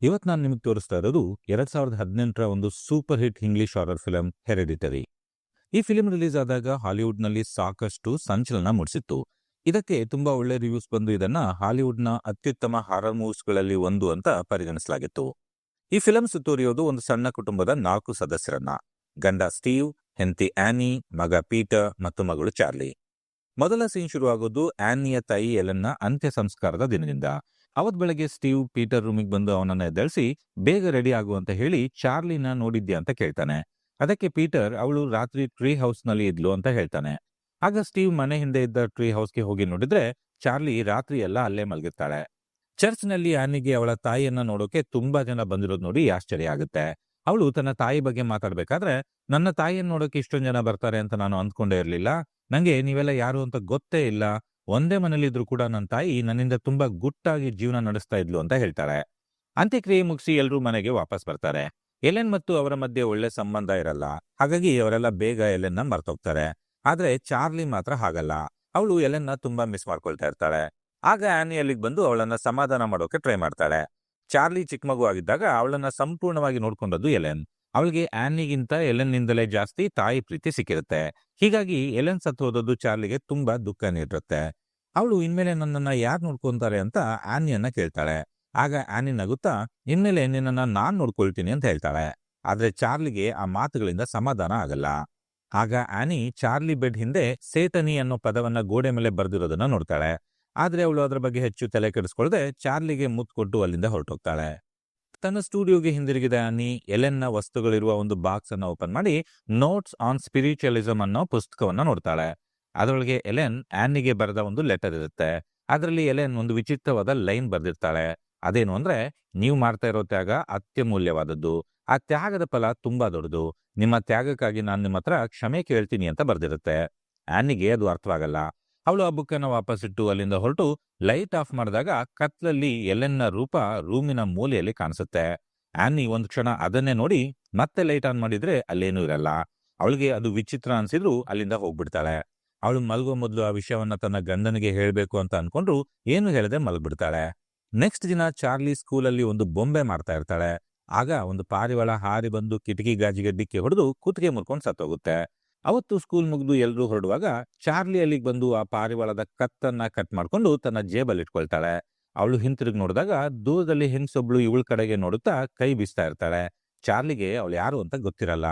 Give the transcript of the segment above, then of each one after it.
ಇವತ್ತು ನಾನು ನಿಮಗೆ ತೋರಿಸ್ತಾ ಇರೋದು 2018ರ ಒಂದು super hit English horror film hereditary. ಈ ಫಿಲ್ಮ್ ರಿಲೀಸ್ ಆದಾಗ ಹಾಲಿವುಡ್ನಲ್ಲಿ ಸಾಕಷ್ಟು ಸಂಚಲನ ಮೂಡಿಸಿತ್ತು. ಇದಕ್ಕೆ ತುಂಬಾ ಒಳ್ಳೆ ರಿವ್ಯೂಸ್ ಬಂದು ಇದನ್ನ ಹಾಲಿವುಡ್ನ ಅತ್ಯುತ್ತಮ ಹಾರರ್ ಮೂವೀಸ್ಗಳಲ್ಲಿ ಒಂದು ಅಂತ ಪರಿಗಣಿಸಲಾಗಿತ್ತು. ಈ ಫಿಲಂ ಸುತ್ತುವರಿಯೋದು ಒಂದು ಸಣ್ಣ ಕುಟುಂಬದ 4 ಸದಸ್ಯರನ್ನ: ಗಂಡ ಸ್ಟೀವ್, ಹೆಂಡತಿ ಆನಿ, ಮಗ ಪೀಟರ್ ಮತ್ತು ಮಗಳು ಚಾರ್ಲಿ. ಮೊದಲ ಸೀನ್ ಶುರುವಾಗೋದು ಆನಿಯ ತಾಯಿ ಎಲೆನ್ನ ಅಂತ್ಯ ಸಂಸ್ಕಾರದ ದಿನದಿಂದ. ಅವತ್ ಬೆಳಗ್ಗೆ ಸ್ಟೀವ್ ಪೀಟರ್ ರೂಮಿಗೆ ಬಂದು ಅವನನ್ನ ಎದ್ದೇಳಿಸಿ ಬೇಗ ರೆಡಿ ಆಗುವಂತ ಹೇಳಿ ಚಾರ್ಲಿನ ನೋಡಿದ್ಯಾ ಅಂತ ಕೇಳ್ತಾನೆ. ಅದಕ್ಕೆ ಪೀಟರ್ ಅವಳು ರಾತ್ರಿ ಟ್ರೀ ಹೌಸ್ ನಲ್ಲಿ ಇದ್ಲು ಅಂತ ಹೇಳ್ತಾನೆ. ಆಗ ಸ್ಟೀವ್ ಮನೆ ಹಿಂದೆ ಇದ್ದ ಟ್ರೀ ಹೌಸ್ಗೆ ಹೋಗಿ ನೋಡಿದ್ರೆ ಚಾರ್ಲಿ ರಾತ್ರಿ ಎಲ್ಲ ಅಲ್ಲೇ ಮಲಗಿರ್ತಾಳೆ. ಚರ್ಚ್ ನಲ್ಲಿ ಆನಿಗೆ ಅವಳ ತಾಯಿಯನ್ನ ನೋಡೋಕೆ ತುಂಬಾ ಜನ ಬಂದಿರೋದು ನೋಡಿ ಆಶ್ಚರ್ಯ ಆಗುತ್ತೆ. ಅವಳು ತನ್ನ ತಾಯಿ ಬಗ್ಗೆ ಮಾತಾಡ್ಬೇಕಾದ್ರೆ, ನನ್ನ ತಾಯಿಯನ್ನು ನೋಡೋಕೆ ಇಷ್ಟೊಂದು ಜನ ಬರ್ತಾರೆ ಅಂತ ನಾನು ಅಂದ್ಕೊಂಡೇ ಇರ್ಲಿಲ್ಲ. ನಂಗೆ ನೀವೆಲ್ಲ ಯಾರು ಅಂತ ಗೊತ್ತೇ ಇಲ್ಲ. ಒಂದೇ ಮನೇಲಿದ್ರು ಕೂಡ ನನ್ನ ತಾಯಿ ನನ್ನಿಂದ ತುಂಬಾ ಗುಟ್ಟಾಗಿ ಜೀವನ ನಡೆಸ್ತಾ ಇದ್ಲು ಅಂತ ಹೇಳ್ತಾರೆ. ಅಂತ್ಯಕ್ರಿಯೆ ಮುಗಿಸಿ ಎಲ್ರೂ ಮನೆಗೆ ವಾಪಸ್ ಬರ್ತಾರೆ. ಎಲೆನ್ ಮತ್ತು ಅವರ ಮಧ್ಯೆ ಒಳ್ಳೆ ಸಂಬಂಧ ಇರಲ್ಲ. ಹಾಗಾಗಿ ಅವರೆಲ್ಲ ಬೇಗ ಎಲೆನ್ನ ಮರ್ತೋಗ್ತಾರೆ. ಆದ್ರೆ ಚಾರ್ಲಿ ಮಾತ್ರ ಹಾಗಲ್ಲ. ಅವಳು ಎಲೆನ್ನ ತುಂಬಾ ಮಿಸ್ ಮಾಡ್ಕೊಳ್ತಾ ಇರ್ತಾಳೆ. ಆಗ ಆನಿ ಅಲ್ಲಿಗೆ ಬಂದು ಅವಳನ್ನ ಸಮಾಧಾನ ಮಾಡೋಕೆ ಟ್ರೈ ಮಾಡ್ತಾಳೆ. ಚಾರ್ಲಿ ಚಿಕ್ಕ ಮಗು ಆಗಿದ್ದಾಗ ಅವಳನ್ನ ಸಂಪೂರ್ಣವಾಗಿ ನೋಡ್ಕೊಂಡದ್ದು ಎಲೆನ್. ಅವಳಿಗೆ ಆನಿಗಿಂತ ಎಲೆನ್ನಿಂದಲೇ ಜಾಸ್ತಿ ತಾಯಿ ಪ್ರೀತಿ ಸಿಕ್ಕಿರುತ್ತೆ. ಹೀಗಾಗಿ ಎಲೆನ್ ಸತ್ತು ಹೋದದ್ದು ಚಾರ್ಲಿಗೆ ತುಂಬಾ ದುಃಖ ನೀಡಿರುತ್ತೆ. ಅವಳು ಇನ್ಮೇಲೆ ನನ್ನನ್ನ ಯಾರು ನೋಡ್ಕೊಂತಾರೆ ಅಂತ ಆನಿಯನ್ನ ಕೇಳ್ತಾಳೆ. ಆಗ ಆನಿ ನಗುತ್ತಾ, ಇನ್ಮೇಲೆ ನಿನ್ನನ್ನ ನಾನ್ ನೋಡ್ಕೊಳ್ತೀನಿ ಅಂತ ಹೇಳ್ತಾಳೆ. ಆದ್ರೆ ಚಾರ್ಲಿಗೆ ಆ ಮಾತುಗಳಿಂದ ಸಮಾಧಾನ ಆಗಲ್ಲ. ಆಗ ಆನಿ ಚಾರ್ಲಿ ಬೆಡ್ ಹಿಂದೆ ಸೇತನಿ ಅನ್ನೋ ಪದವನ್ನ ಗೋಡೆ ಮೇಲೆ ಬರೆದಿರೋದನ್ನ ನೋಡ್ತಾಳೆ. ಆದ್ರೆ ಅವಳು ಅದರ ಬಗ್ಗೆ ಹೆಚ್ಚು ತಲೆ ಕೆಡಿಸ್ಕೊಳ್ಳದೆ ಚಾರ್ಲಿಗೆ ಮುತ್ತು ಕೊಟ್ಟು ಅಲ್ಲಿಂದ ಹೊರಟೋಗ್ತಾಳೆ. ತನ್ನ ಸ್ಟುಡಿಯೋಗೆ ಹಿಂದಿರುಗಿದ ಆನಿ ಎಲೆನ್ನ ವಸ್ತುಗಳಿರುವ ಒಂದು ಬಾಕ್ಸ್ ಅನ್ನ ಓಪನ್ ಮಾಡಿ ನೋಟ್ಸ್ ಆನ್ ಸ್ಪಿರಿಚುವಲಿಸಂ ಅನ್ನೋ ಪುಸ್ತಕವನ್ನ ನೋಡ್ತಾಳೆ. ಅದರೊಳಗೆ ಎಲೆನ್ ಆನಿಗೆ ಬರೆದ ಒಂದು ಲೆಟರ್ ಇರುತ್ತೆ. ಅದರಲ್ಲಿ ಎಲೆನ್ ಒಂದು ವಿಚಿತ್ರವಾದ ಲೈನ್ ಬರೆದಿರ್ತಾಳೆ. ಅದೇನು ಅಂದ್ರೆ, ನೀವು ಮಾಡ್ತಾ ಇರೋ ತ್ಯಾಗ ಅತ್ಯಮೂಲ್ಯವಾದದ್ದು. ಆ ತ್ಯಾಗದ ಫಲ ತುಂಬಾ ದೊಡ್ಡದು. ನಿಮ್ಮ ತ್ಯಾಗಕ್ಕಾಗಿ ನಾನು ನಿಮ್ಮ ಹತ್ರ ಕ್ಷಮೆ ಕೇಳ್ತೀನಿ ಅಂತ ಬರ್ದಿರುತ್ತೆ. ಆನಿಗೆ ಅದು ಅರ್ಥವಾಗಲ್ಲ. ಅವಳು ಆ ಬುಕ್ಕನ್ನು ವಾಪಸ್ಸಿಟ್ಟು ಅಲ್ಲಿಂದ ಹೊರಟು ಲೈಟ್ ಆಫ್ ಮಾಡಿದಾಗ ಕತ್ಲಲ್ಲಿ ಎಲೆನ್ನ ರೂಪ ರೂಮಿನ ಮೂಲೆಯಲ್ಲಿ ಕಾಣಿಸುತ್ತೆ. ಆನಿ ಒಂದ್ ಕ್ಷಣ ಅದನ್ನೇ ನೋಡಿ ಮತ್ತೆ ಲೈಟ್ ಆನ್ ಮಾಡಿದ್ರೆ ಅಲ್ಲೇನೂ ಇರಲ್ಲ. ಅವಳಿಗೆ ಅದು ವಿಚಿತ್ರ ಅನ್ಸಿದ್ರು ಅಲ್ಲಿಂದ ಹೋಗ್ಬಿಡ್ತಾಳೆ. ಅವಳು ಮಲಗೋ ಮೊದಲು ಆ ವಿಷಯವನ್ನ ತನ್ನ ಗಂಡನಿಗೆ ಹೇಳ್ಬೇಕು ಅಂತ ಅನ್ಕೊಂಡ್ರು ಏನು ಹೇಳದೆ ಮಲಗ್ಬಿಡ್ತಾಳೆ. ನೆಕ್ಸ್ಟ್ ದಿನ ಚಾರ್ಲಿ ಸ್ಕೂಲಲ್ಲಿ ಒಂದು ಬೊಂಬೆ ಮಾಡ್ತಾ ಇರ್ತಾಳೆ. ಆಗ ಒಂದು ಪಾರಿವಾಳ ಹಾರಿ ಬಂದು ಕಿಟಕಿ ಗಾಜಿಗೆ ಡಿಕ್ಕಿ ಹೊಡೆದು ಕುತ್ತಿಗೆ ಮುರ್ಕೊಂಡು ಸತ್ತೋಗುತ್ತೆ. ಅವತ್ತು ಸ್ಕೂಲ್ ಮುಗಿದು ಎಲ್ರೂ ಹೊರಡುವಾಗ ಚಾರ್ಲಿ ಅಲ್ಲಿಗೆ ಬಂದು ಆ ಪಾರಿವಾಳದ ಕತ್ತನ್ನ ಕಟ್ ಮಾಡ್ಕೊಂಡು ತನ್ನ ಜೇಬಲ್ಲಿ ಇಟ್ಕೊಳ್ತಾಳೆ. ಅವಳು ಹಿಂತಿರುಗಿ ನೋಡಿದಾಗ ದೂರದಲ್ಲಿ ಹೆಂಗಸೊಬ್ಳು ಇವಳ ಕಡೆಗೆ ನೋಡುತ್ತಾ ಕೈ ಬೀಸ್ತಾ ಇರ್ತಾಳೆ. ಚಾರ್ಲಿಗೆ ಅವಳು ಯಾರು ಅಂತ ಗೊತ್ತಿರಲ್ಲ.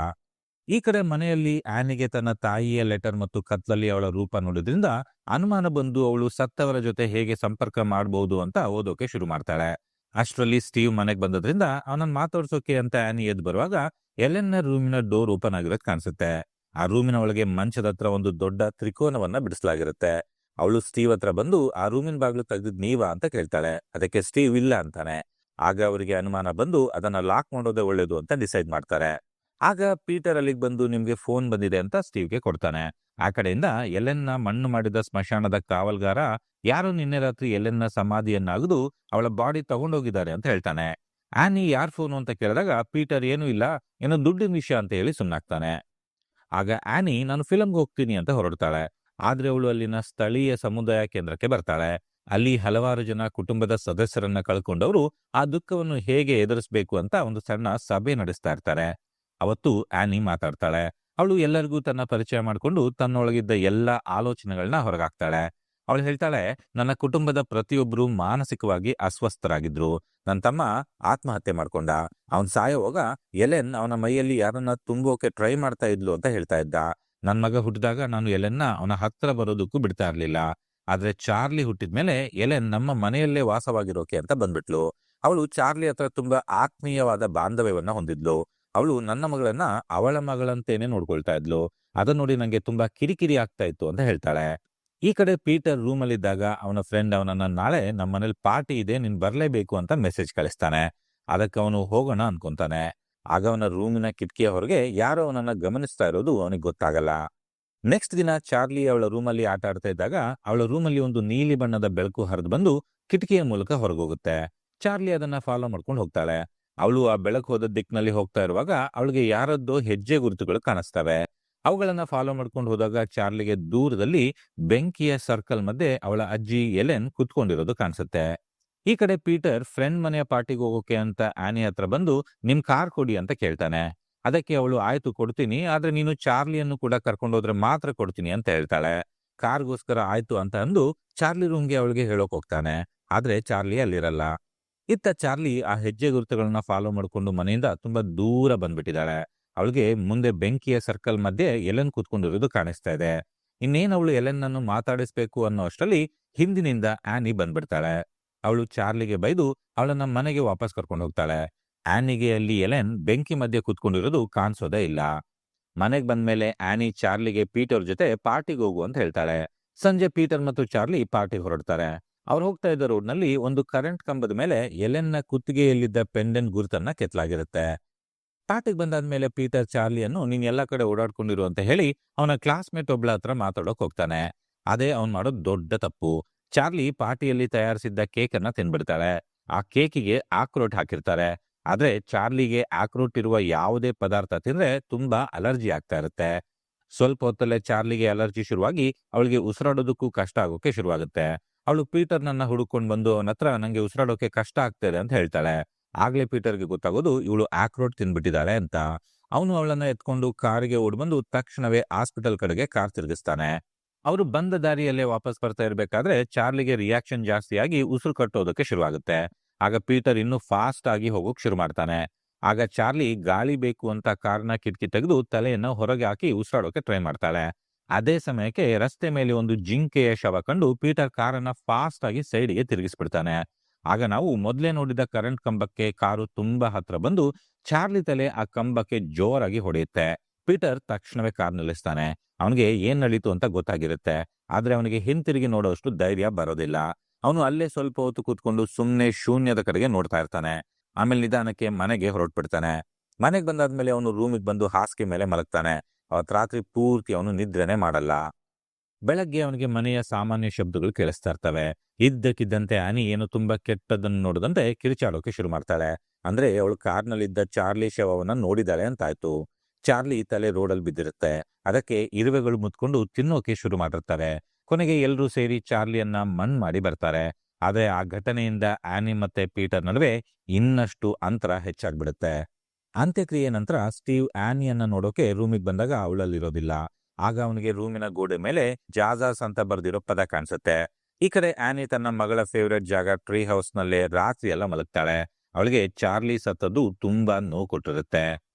ಈ ಕಡೆ ಮನೆಯಲ್ಲಿ ಆನಿಗೆ ತನ್ನ ತಾಯಿಯ ಲೆಟರ್ ಮತ್ತು ಕತ್ಲಲ್ಲಿ ಅವಳ ರೂಪ ನೋಡಿದ್ರಿಂದ ಅನುಮಾನ ಬಂದು ಅವಳು ಸತ್ತವರ ಜೊತೆ ಹೇಗೆ ಸಂಪರ್ಕ ಮಾಡಬಹುದು ಅಂತ ಓದೋಕೆ ಶುರು ಮಾಡ್ತಾಳೆ. ಅಷ್ಟರಲ್ಲಿ ಸ್ಟೀವ್ ಮನೆಗೆ ಬಂದದ್ರಿಂದ ಅವನನ್ನ ಮಾತಾಡ್ಸೋಕೆ ಅಂತ ಆನಿ ಎದ್ದು ಬರುವಾಗ ಎಲೆನ್ನ ರೂಮಿನ ಡೋರ್ ಓಪನ್ ಆಗಿರೋದು ಕಾಣಿಸುತ್ತೆ. ಆ ರೂಮಿನ ಒಳಗೆ ಮಂಚದ ಹತ್ರ ಒಂದು ದೊಡ್ಡ ತ್ರಿಕೋನವನ್ನ ಬಿಡಿಸಲಾಗಿರುತ್ತೆ. ಅವಳು ಸ್ಟೀವ್ ಹತ್ರ ಬಂದು ಆ ರೂಮಿನ ಬಾಗಿಲು ತೆಗೆದಿದ್ ನೀವಾ ಅಂತ ಕೇಳ್ತಾಳೆ. ಅದಕ್ಕೆ ಸ್ಟೀವ್ ಇಲ್ಲ ಅಂತಾನೆ. ಆಗ ಅವರಿಗೆ ಅನುಮಾನ ಬಂದು ಅದನ್ನ ಲಾಕ್ ಮಾಡೋದೇ ಒಳ್ಳೇದು ಅಂತ ಡಿಸೈಡ್ ಮಾಡ್ತಾರೆ. ಆಗ ಪೀಟರ್ ಅಲ್ಲಿಗೆ ಬಂದು ನಿಮ್ಗೆ ಫೋನ್ ಬಂದಿದೆ ಅಂತ ಸ್ಟೀವ್ಗೆ ಕೊಡ್ತಾನೆ. ಆ ಕಡೆಯಿಂದ ಎಲೆನ್ನ ಮಣ್ಣು ಮಾಡಿದ ಸ್ಮಶಾನದ ಕಾವಲ್ಗಾರ ಯಾರು ನಿನ್ನೆ ರಾತ್ರಿ ಎಲೆನ್ನ ಸಮಾಧಿಯನ್ನಾಗದು ಅವಳ ಬಾಡಿ ತಗೊಂಡೋಗಿದ್ದಾರೆ ಅಂತ ಹೇಳ್ತಾನೆ. ಆನಿ ಯಾರ್ ಫೋನು ಅಂತ ಕೇಳಿದಾಗ ಪೀಟರ್ ಏನೂ ಇಲ್ಲ, ಏನೋ ದುಡ್ಡಿನ ವಿಷಯ ಅಂತ ಹೇಳಿ ಸುಮ್ಮನಾಗ್ತಾನೆ. ಆಗ ಆನಿ ನಾನು ಫಿಲಂಗೆ ಹೋಗ್ತೀನಿ ಅಂತ ಹೊರಡ್ತಾಳೆ. ಆದ್ರೆ ಅವಳು ಅಲ್ಲಿನ ಸ್ಥಳೀಯ ಸಮುದಾಯ ಕೇಂದ್ರಕ್ಕೆ ಬರ್ತಾಳೆ. ಅಲ್ಲಿ ಹಲವಾರು ಜನ ಕುಟುಂಬದ ಸದಸ್ಯರನ್ನ ಕಳ್ಕೊಂಡವರು ಆ ದುಃಖವನ್ನು ಹೇಗೆ ಎದುರಿಸಬೇಕು ಅಂತ ಒಂದು ಸಣ್ಣ ಸಭೆ ನಡೆಸ್ತಾ ಇರ್ತಾರೆ. ಅವತ್ತು ಆನಿ ಮಾತಾಡ್ತಾಳೆ. ಅವಳು ಎಲ್ಲರಿಗೂ ತನ್ನ ಪರಿಚಯ ಮಾಡಿಕೊಂಡು ತನ್ನೊಳಗಿದ್ದ ಎಲ್ಲ ಆಲೋಚನೆಗಳನ್ನ ಹೊರಗಾಕ್ತಾಳೆ. ಅವಳು ಹೇಳ್ತಾಳೆ, ನನ್ನ ಕುಟುಂಬದ ಪ್ರತಿಯೊಬ್ಬರು ಮಾನಸಿಕವಾಗಿ ಅಸ್ವಸ್ಥರಾಗಿದ್ರು. ನನ್ನ ತಮ್ಮ ಆತ್ಮಹತ್ಯೆ ಮಾಡ್ಕೊಂಡ. ಅವನ್ ಸಾಯೋವಾಗ ಎಲೆನ್ ಅವನ ಮೈಯಲ್ಲಿ ಯಾರನ್ನ ತುಂಬೋಕೆ ಟ್ರೈ ಮಾಡ್ತಾ ಇದ್ಲು ಅಂತ ಹೇಳ್ತಾ ಇದ್ದ. ನನ್ ಮಗ ಹುಟ್ಟಿದಾಗ ನಾನು ಎಲೆನ್ನ ಅವನ ಹತ್ರ ಬರೋದಕ್ಕೂ ಬಿಡ್ತಾ ಇರ್ಲಿಲ್ಲ. ಆದ್ರೆ ಚಾರ್ಲಿ ಹುಟ್ಟಿದ್ಮೇಲೆ ಎಲೆನ್ ನಮ್ಮ ಮನೆಯಲ್ಲೇ ವಾಸವಾಗಿರೋಕೆ ಅಂತ ಬಂದ್ಬಿಟ್ಲು. ಅವಳು ಚಾರ್ಲಿ ಹತ್ರ ತುಂಬಾ ಆತ್ಮೀಯವಾದ ಬಾಂಧವ್ಯವನ್ನ ಹೊಂದಿದ್ಲು. ಅವಳು ನನ್ನ ಮಗಳನ್ನ ಅವಳ ಮಗಳಂತೇನೆ ನೋಡ್ಕೊಳ್ತಾ ಇದ್ಲು. ಅದನ್ನ ನೋಡಿ ನಂಗೆ ತುಂಬಾ ಕಿರಿಕಿರಿ ಆಗ್ತಾ ಇತ್ತು ಅಂತ ಹೇಳ್ತಾಳೆ. ಈ ಕಡೆ ಪೀಟರ್ ರೂಮಲ್ಲಿದ್ದಾಗ ಅವನ ಫ್ರೆಂಡ್ ಅವನನ್ನ ನಾಳೆ ನಮ್ಮ ಮನೇಲಿ ಪಾರ್ಟಿ ಇದೆ, ನೀನ್ ಬರ್ಲೇಬೇಕು ಅಂತ ಮೆಸೇಜ್ ಕಳಿಸ್ತಾನೆ. ಅದಕ್ಕೆ ಅವನು ಹೋಗೋಣ ಅನ್ಕೊಂತಾನೆ. ಆಗ ಅವನ ರೂಮಿನ ಕಿಟಕಿಯ ಹೊರಗೆ ಯಾರೋ ಅವನನ್ನ ಗಮನಿಸ್ತಾ ಇರೋದು ಅವನಿಗೆ ಗೊತ್ತಾಗಲ್ಲ. ನೆಕ್ಸ್ಟ್ ದಿನ ಚಾರ್ಲಿ ಅವಳ ರೂಮಲ್ಲಿ ಆಟ ಆಡ್ತಾ ಇದ್ದಾಗ ಅವಳ ರೂಮಲ್ಲಿ ಒಂದು ನೀಲಿ ಬಣ್ಣದ ಬೆಳಕು ಹರಿದು ಬಂದು ಕಿಟಕಿಯ ಮೂಲಕ ಹೊರಗೋಗುತ್ತೆ. ಚಾರ್ಲಿ ಅದನ್ನ ಫಾಲೋ ಮಾಡ್ಕೊಂಡು ಹೋಗ್ತಾಳೆ. ಅವಳು ಆ ಬೆಳಕು ಹೋದ ದಿಕ್ಕಿನಲ್ಲಿ ಹೋಗ್ತಾ ಇರುವಾಗ ಅವಳಿಗೆ ಯಾರದ್ದೋ ಹೆಜ್ಜೆ ಗುರುತುಗಳು ಕಾಣಿಸ್ತವೆ. ಅವುಗಳನ್ನ ಫಾಲೋ ಮಾಡ್ಕೊಂಡು ಹೋದಾಗ ಚಾರ್ಲಿಗೆ ದೂರದಲ್ಲಿ ಬೆಂಕಿಯ ಸರ್ಕಲ್ ಮಧ್ಯೆ ಅವಳ ಅಜ್ಜಿ ಎಲೆನ್ ಕುತ್ಕೊಂಡಿರೋದು ಕಾಣಿಸುತ್ತೆ. ಈ ಕಡೆ ಪೀಟರ್ ಫ್ರೆಂಡ್ ಮನೆಯ ಪಾರ್ಟಿಗೆ ಹೋಗೋಕೆ ಅಂತ ಆನಿ ಹತ್ರ ಬಂದು ನಿಮ್ ಕಾರ್ ಕೊಡಿ ಅಂತ ಕೇಳ್ತಾನೆ. ಅದಕ್ಕೆ ಅವಳು ಆಯ್ತು ಕೊಡ್ತೀನಿ, ಆದ್ರೆ ನೀನು ಚಾರ್ಲಿಯನ್ನು ಕೂಡ ಕರ್ಕೊಂಡೋದ್ರೆ ಮಾತ್ರ ಕೊಡ್ತೀನಿ ಅಂತ ಹೇಳ್ತಾಳೆ. ಕಾರ್ಗೋಸ್ಕರ ಆಯ್ತು ಅಂತ ಅಂದು ಚಾರ್ಲಿ ರೂಮ್ಗೆ ಅವಳಿಗೆ ಹೇಳೋಕ್ ಹೋಗ್ತಾನೆ. ಆದ್ರೆ ಚಾರ್ಲಿ ಅಲ್ಲಿರಲ್ಲ. ಇತ್ತ ಚಾರ್ಲಿ ಆ ಹೆಜ್ಜೆ ಗುರುತುಗಳನ್ನ ಫಾಲೋ ಮಾಡ್ಕೊಂಡು ಮನೆಯಿಂದ ತುಂಬಾ ದೂರ ಬಂದ್ಬಿಟ್ಟಿದ್ದಾಳೆ. ಅವಳಿಗೆ ಮುಂದೆ ಬೆಂಕಿಯ ಸರ್ಕಲ್ ಮಧ್ಯೆ ಎಲೆನ್ ಕೂತ್ಕೊಂಡಿರೋದು ಕಾಣಿಸ್ತಾ ಇದೆ. ಇನ್ನೇನ್ ಅವಳು ಎಲೆನ್ನನ್ನು ಮಾತಾಡಿಸ್ಬೇಕು ಅನ್ನೋ ಅಷ್ಟರಲ್ಲಿ ಹಿಂದಿನಿಂದ ಆನಿ ಬಂದ್ಬಿಡ್ತಾಳೆ. ಅವಳು ಚಾರ್ಲಿಗೆ ಬೈದು ಅವಳನ್ನ ಮನೆಗೆ ವಾಪಸ್ ಕರ್ಕೊಂಡು ಹೋಗ್ತಾಳೆ. ಆನಿಗೆ ಅಲ್ಲಿ ಎಲೆನ್ ಬೆಂಕಿ ಮಧ್ಯೆ ಕೂತ್ಕೊಂಡಿರೋದು ಕಾಣಿಸೋದೇ ಇಲ್ಲ. ಮನೆಗ್ ಬಂದ್ಮೇಲೆ ಆನಿ ಚಾರ್ಲಿಗೆ ಪೀಟರ್ ಜೊತೆ ಪಾರ್ಟಿಗೆ ಹೋಗು ಅಂತ ಹೇಳ್ತಾಳೆ. ಸಂಜೆ ಪೀಟರ್ ಮತ್ತು ಚಾರ್ಲಿ ಪಾರ್ಟಿಗೆ ಹೊರಡ್ತಾರೆ. ಅವ್ರು ಹೋಗ್ತಾ ಇದ್ದ ರೋಡ್ನಲ್ಲಿ ಒಂದು ಕರೆಂಟ್ ಕಂಬದ ಮೇಲೆ ಎಲೆನ್ನ ಕುತ್ತಿಗೆಯಲ್ಲಿದ್ದ ಪೆಂಡೆಂಟ್ ಗುರುತನ್ನ ಕೆತ್ತಲಾಗಿರುತ್ತೆ. ಪಾರ್ಟಿಗೆ ಬಂದಾದ್ಮೇಲೆ ಪೀಟರ್ ಚಾರ್ಲಿಯನ್ನು ನೀನ್ ಎಲ್ಲಾ ಕಡೆ ಓಡಾಡ್ಕೊಂಡಿರು ಅಂತ ಹೇಳಿ ಅವನ ಕ್ಲಾಸ್ಮೇಟ್ ಒಬ್ಳ ಹತ್ರ ಮಾತಾಡೋಕ್ ಹೋಗ್ತಾನೆ. ಅದೇ ಅವ್ನ್ ಮಾಡೋದ್ ದೊಡ್ಡ ತಪ್ಪು. ಚಾರ್ಲಿ ಪಾರ್ಟಿಯಲ್ಲಿ ತಯಾರಿಸಿದ್ದ ಕೇಕ್ ಅನ್ನ ತಿನ್ಬಿಡ್ತಾಳೆ. ಆ ಕೇಕಿಗೆ ಆಕ್ರೋಟ್ ಹಾಕಿರ್ತಾರೆ. ಆದ್ರೆ ಚಾರ್ಲಿಗೆ ಆಕ್ರೋಟ್ ಇರುವ ಯಾವುದೇ ಪದಾರ್ಥ ತಿಂದ್ರೆ ತುಂಬಾ ಅಲರ್ಜಿ ಆಗ್ತಾ ಇರುತ್ತೆ. ಸ್ವಲ್ಪ ಹೊತ್ತಲ್ಲೇ ಚಾರ್ಲಿಗೆ ಅಲರ್ಜಿ ಶುರುವಾಗಿ ಅವಳಿಗೆ ಉಸಿರಾಡೋದಕ್ಕೂ ಕಷ್ಟ ಆಗೋಕೆ ಶುರುವಾಗುತ್ತೆ. ಅವಳು ಪೀಟರ್ನನ್ನ ಹುಡುಕೊಂಡು ಬಂದು ಅವನ ಹತ್ರ ನಂಗೆ ಉಸಿರಾಡೋಕೆ ಕಷ್ಟ ಆಗ್ತಿದೆ ಅಂತ ಹೇಳ್ತಾಳೆ. ಆಗ್ಲೇ ಪೀಟರ್ಗೆ ಗೊತ್ತಾಗೋದು ಇವಳು ಆಕ್ರೋಟ್ ತಿನ್ಬಿಟ್ಟಿದ್ದಾಳೆ ಅಂತ. ಅವನು ಅವಳನ್ನ ಎತ್ಕೊಂಡು ಕಾರಿಗೆ ಓಡ್ಬಂದು ತಕ್ಷಣವೇ ಹಾಸ್ಪಿಟಲ್ ಕಡೆಗೆ ಕಾರ್ ತಿರುಗಿಸ್ತಾನೆ. ಅವರು ಬಂದ ದಾರಿಯಲ್ಲೇ ವಾಪಸ್ ಬರ್ತಾ ಇರ್ಬೇಕಾದ್ರೆ ಚಾರ್ಲಿಗೆ ರಿಯಾಕ್ಷನ್ ಜಾಸ್ತಿಯಾಗಿ ಉಸಿರು ಕಟ್ಟೋದಕ್ಕೆ ಶುರುವಾಗುತ್ತೆ. ಆಗ ಪೀಟರ್ ಇನ್ನೂ ಫಾಸ್ಟ್ ಆಗಿ ಹೋಗೋಕ್ ಶುರು ಮಾಡ್ತಾನೆ. ಆಗ ಚಾರ್ಲಿ ಗಾಳಿ ಬೇಕು ಅಂತ ಕಾರ್ನ ಕಿಟಕಿ ತೆಗೆದು ತಲೆಯನ್ನ ಹೊರಗೆ ಹಾಕಿ ಉಸಿರಾಡೋಕೆ ಟ್ರೈ ಮಾಡ್ತಾಳೆ. ಅದೇ ಸಮಯಕ್ಕೆ ರಸ್ತೆ ಮೇಲೆ ಒಂದು ಜಿಂಕೆಯ ಶವ ಕಂಡು ಪೀಟರ್ ಕಾರನ್ನ ಫಾಸ್ಟ್ ಆಗಿ ಸೈಡ್ಗೆ ತಿರುಗಿಸ್ಬಿಡ್ತಾನೆ. ಆಗ ನಾವು ಮೊದಲೇ ನೋಡಿದ ಕರೆಂಟ್ ಕಂಬಕ್ಕೆ ಕಾರು ತುಂಬಾ ಹತ್ರ ಬಂದು ಚಾರ್ಲಿ ತಲೆ ಆ ಕಂಬಕ್ಕೆ ಜೋರಾಗಿ ಹೊಡೆಯುತ್ತೆ. ಪೀಟರ್ ತಕ್ಷಣವೇ ಕಾರ್ ನಿಲ್ಲಿಸ್ತಾನೆ. ಅವನಿಗೆ ಏನ್ ನಡೀತು ಅಂತ ಗೊತ್ತಾಗಿರುತ್ತೆ. ಆದ್ರೆ ಅವನಿಗೆ ಹಿಂತಿರುಗಿ ನೋಡೋಷ್ಟು ಧೈರ್ಯ ಬರೋದಿಲ್ಲ. ಅವನು ಅಲ್ಲೇ ಸ್ವಲ್ಪ ಹೊತ್ತು ಕೂತ್ಕೊಂಡು ಸುಮ್ನೆ ಶೂನ್ಯದ ಕಡೆಗೆ ನೋಡ್ತಾ ಇರ್ತಾನೆ. ಆಮೇಲೆ ನಿಧಾನಕ್ಕೆ ಮನೆಗೆ ಹೊರಟ್ಬಿಡ್ತಾನೆ. ಮನೆಗೆ ಬಂದಾದ್ಮೇಲೆ ಅವನು ರೂಮಿಗೆ ಬಂದು ಹಾಸಿಗೆ ಮೇಲೆ ಮಲಗ್ತಾನೆ. ಅವತ್ ರಾತ್ರಿ ಪೂರ್ತಿ ಅವನು ನಿದ್ರೆನೆ ಮಾಡಲ್ಲ. ಬೆಳಗ್ಗೆ ಅವನಿಗೆ ಮನೆಯ ಸಾಮಾನ್ಯ ಶಬ್ದಗಳು ಕೇಳಿಸ್ತಾ ಇರ್ತವೆ. ಇದ್ದಕ್ಕಿದ್ದಂತೆ ಆನಿ ಏನು ತುಂಬಾ ಕೆಟ್ಟದನ್ನು ನೋಡದಂತೆ ಕಿರಿಚಾಡೋಕೆ ಶುರು ಮಾಡ್ತಾಳೆ. ಅಂದ್ರೆ ಅವಳು ಕಾರ್ನಲ್ಲಿದ್ದ ಚಾರ್ಲಿ ಶವವನ್ನ ನೋಡಿದಾಳೆ ಅಂತಾಯ್ತು. ಚಾರ್ಲಿ ತಲೆ ರೋಡಲ್ಲಿ ಬಿದ್ದಿರುತ್ತೆ. ಅದಕ್ಕೆ ಇರುವೆಗಳು ಮುತ್ಕೊಂಡು ತಿನ್ನೋಕೆ ಶುರು ಮಾಡಿರ್ತಾರೆ. ಕೊನೆಗೆ ಎಲ್ಲರೂ ಸೇರಿ ಚಾರ್ಲಿಯನ್ನ ಮಣ್ ಮಾಡಿ ಬರ್ತಾರೆ. ಆದ್ರೆ ಆ ಘಟನೆಯಿಂದ ಆನಿ ಮತ್ತೆ ಪೀಟರ್ ನಡುವೆ ಇನ್ನಷ್ಟು ಅಂತರ ಹೆಚ್ಚಾಗ್ಬಿಡುತ್ತೆ. ಅಂತ್ಯಕ್ರಿಯೆ ನಂತರ ಸ್ಟೀವ್ ಆನಿಯನ್ನ ನೋಡೋಕೆ ರೂಮಿಗೆ ಬಂದಾಗ ಅವಳಲ್ಲಿರೋದಿಲ್ಲ. ಆಗ ಅವನಿಗೆ ರೂಮಿನ ಗೋಡೆ ಮೇಲೆ ಜಾಜಾಸ್ ಅಂತ ಬರ್ದಿರೋ ಪದ ಕಾಣಿಸುತ್ತೆ. ಈ ಕಡೆ ಆನಿ ತನ್ನ ಮಗಳ ಫೇವ್ರೆಟ್ ಜಾಗ ಟ್ರೀ ಹೌಸ್ ನಲ್ಲೇ ರಾತ್ರಿ ಎಲ್ಲ ಮಲಗ್ತಾಳೆ. ಅವಳಿಗೆ ಚಾರ್ಲಿ ಸತ್ತದ್ದು ತುಂಬಾ ನೋವು ಕೊಟ್ಟಿರುತ್ತೆ.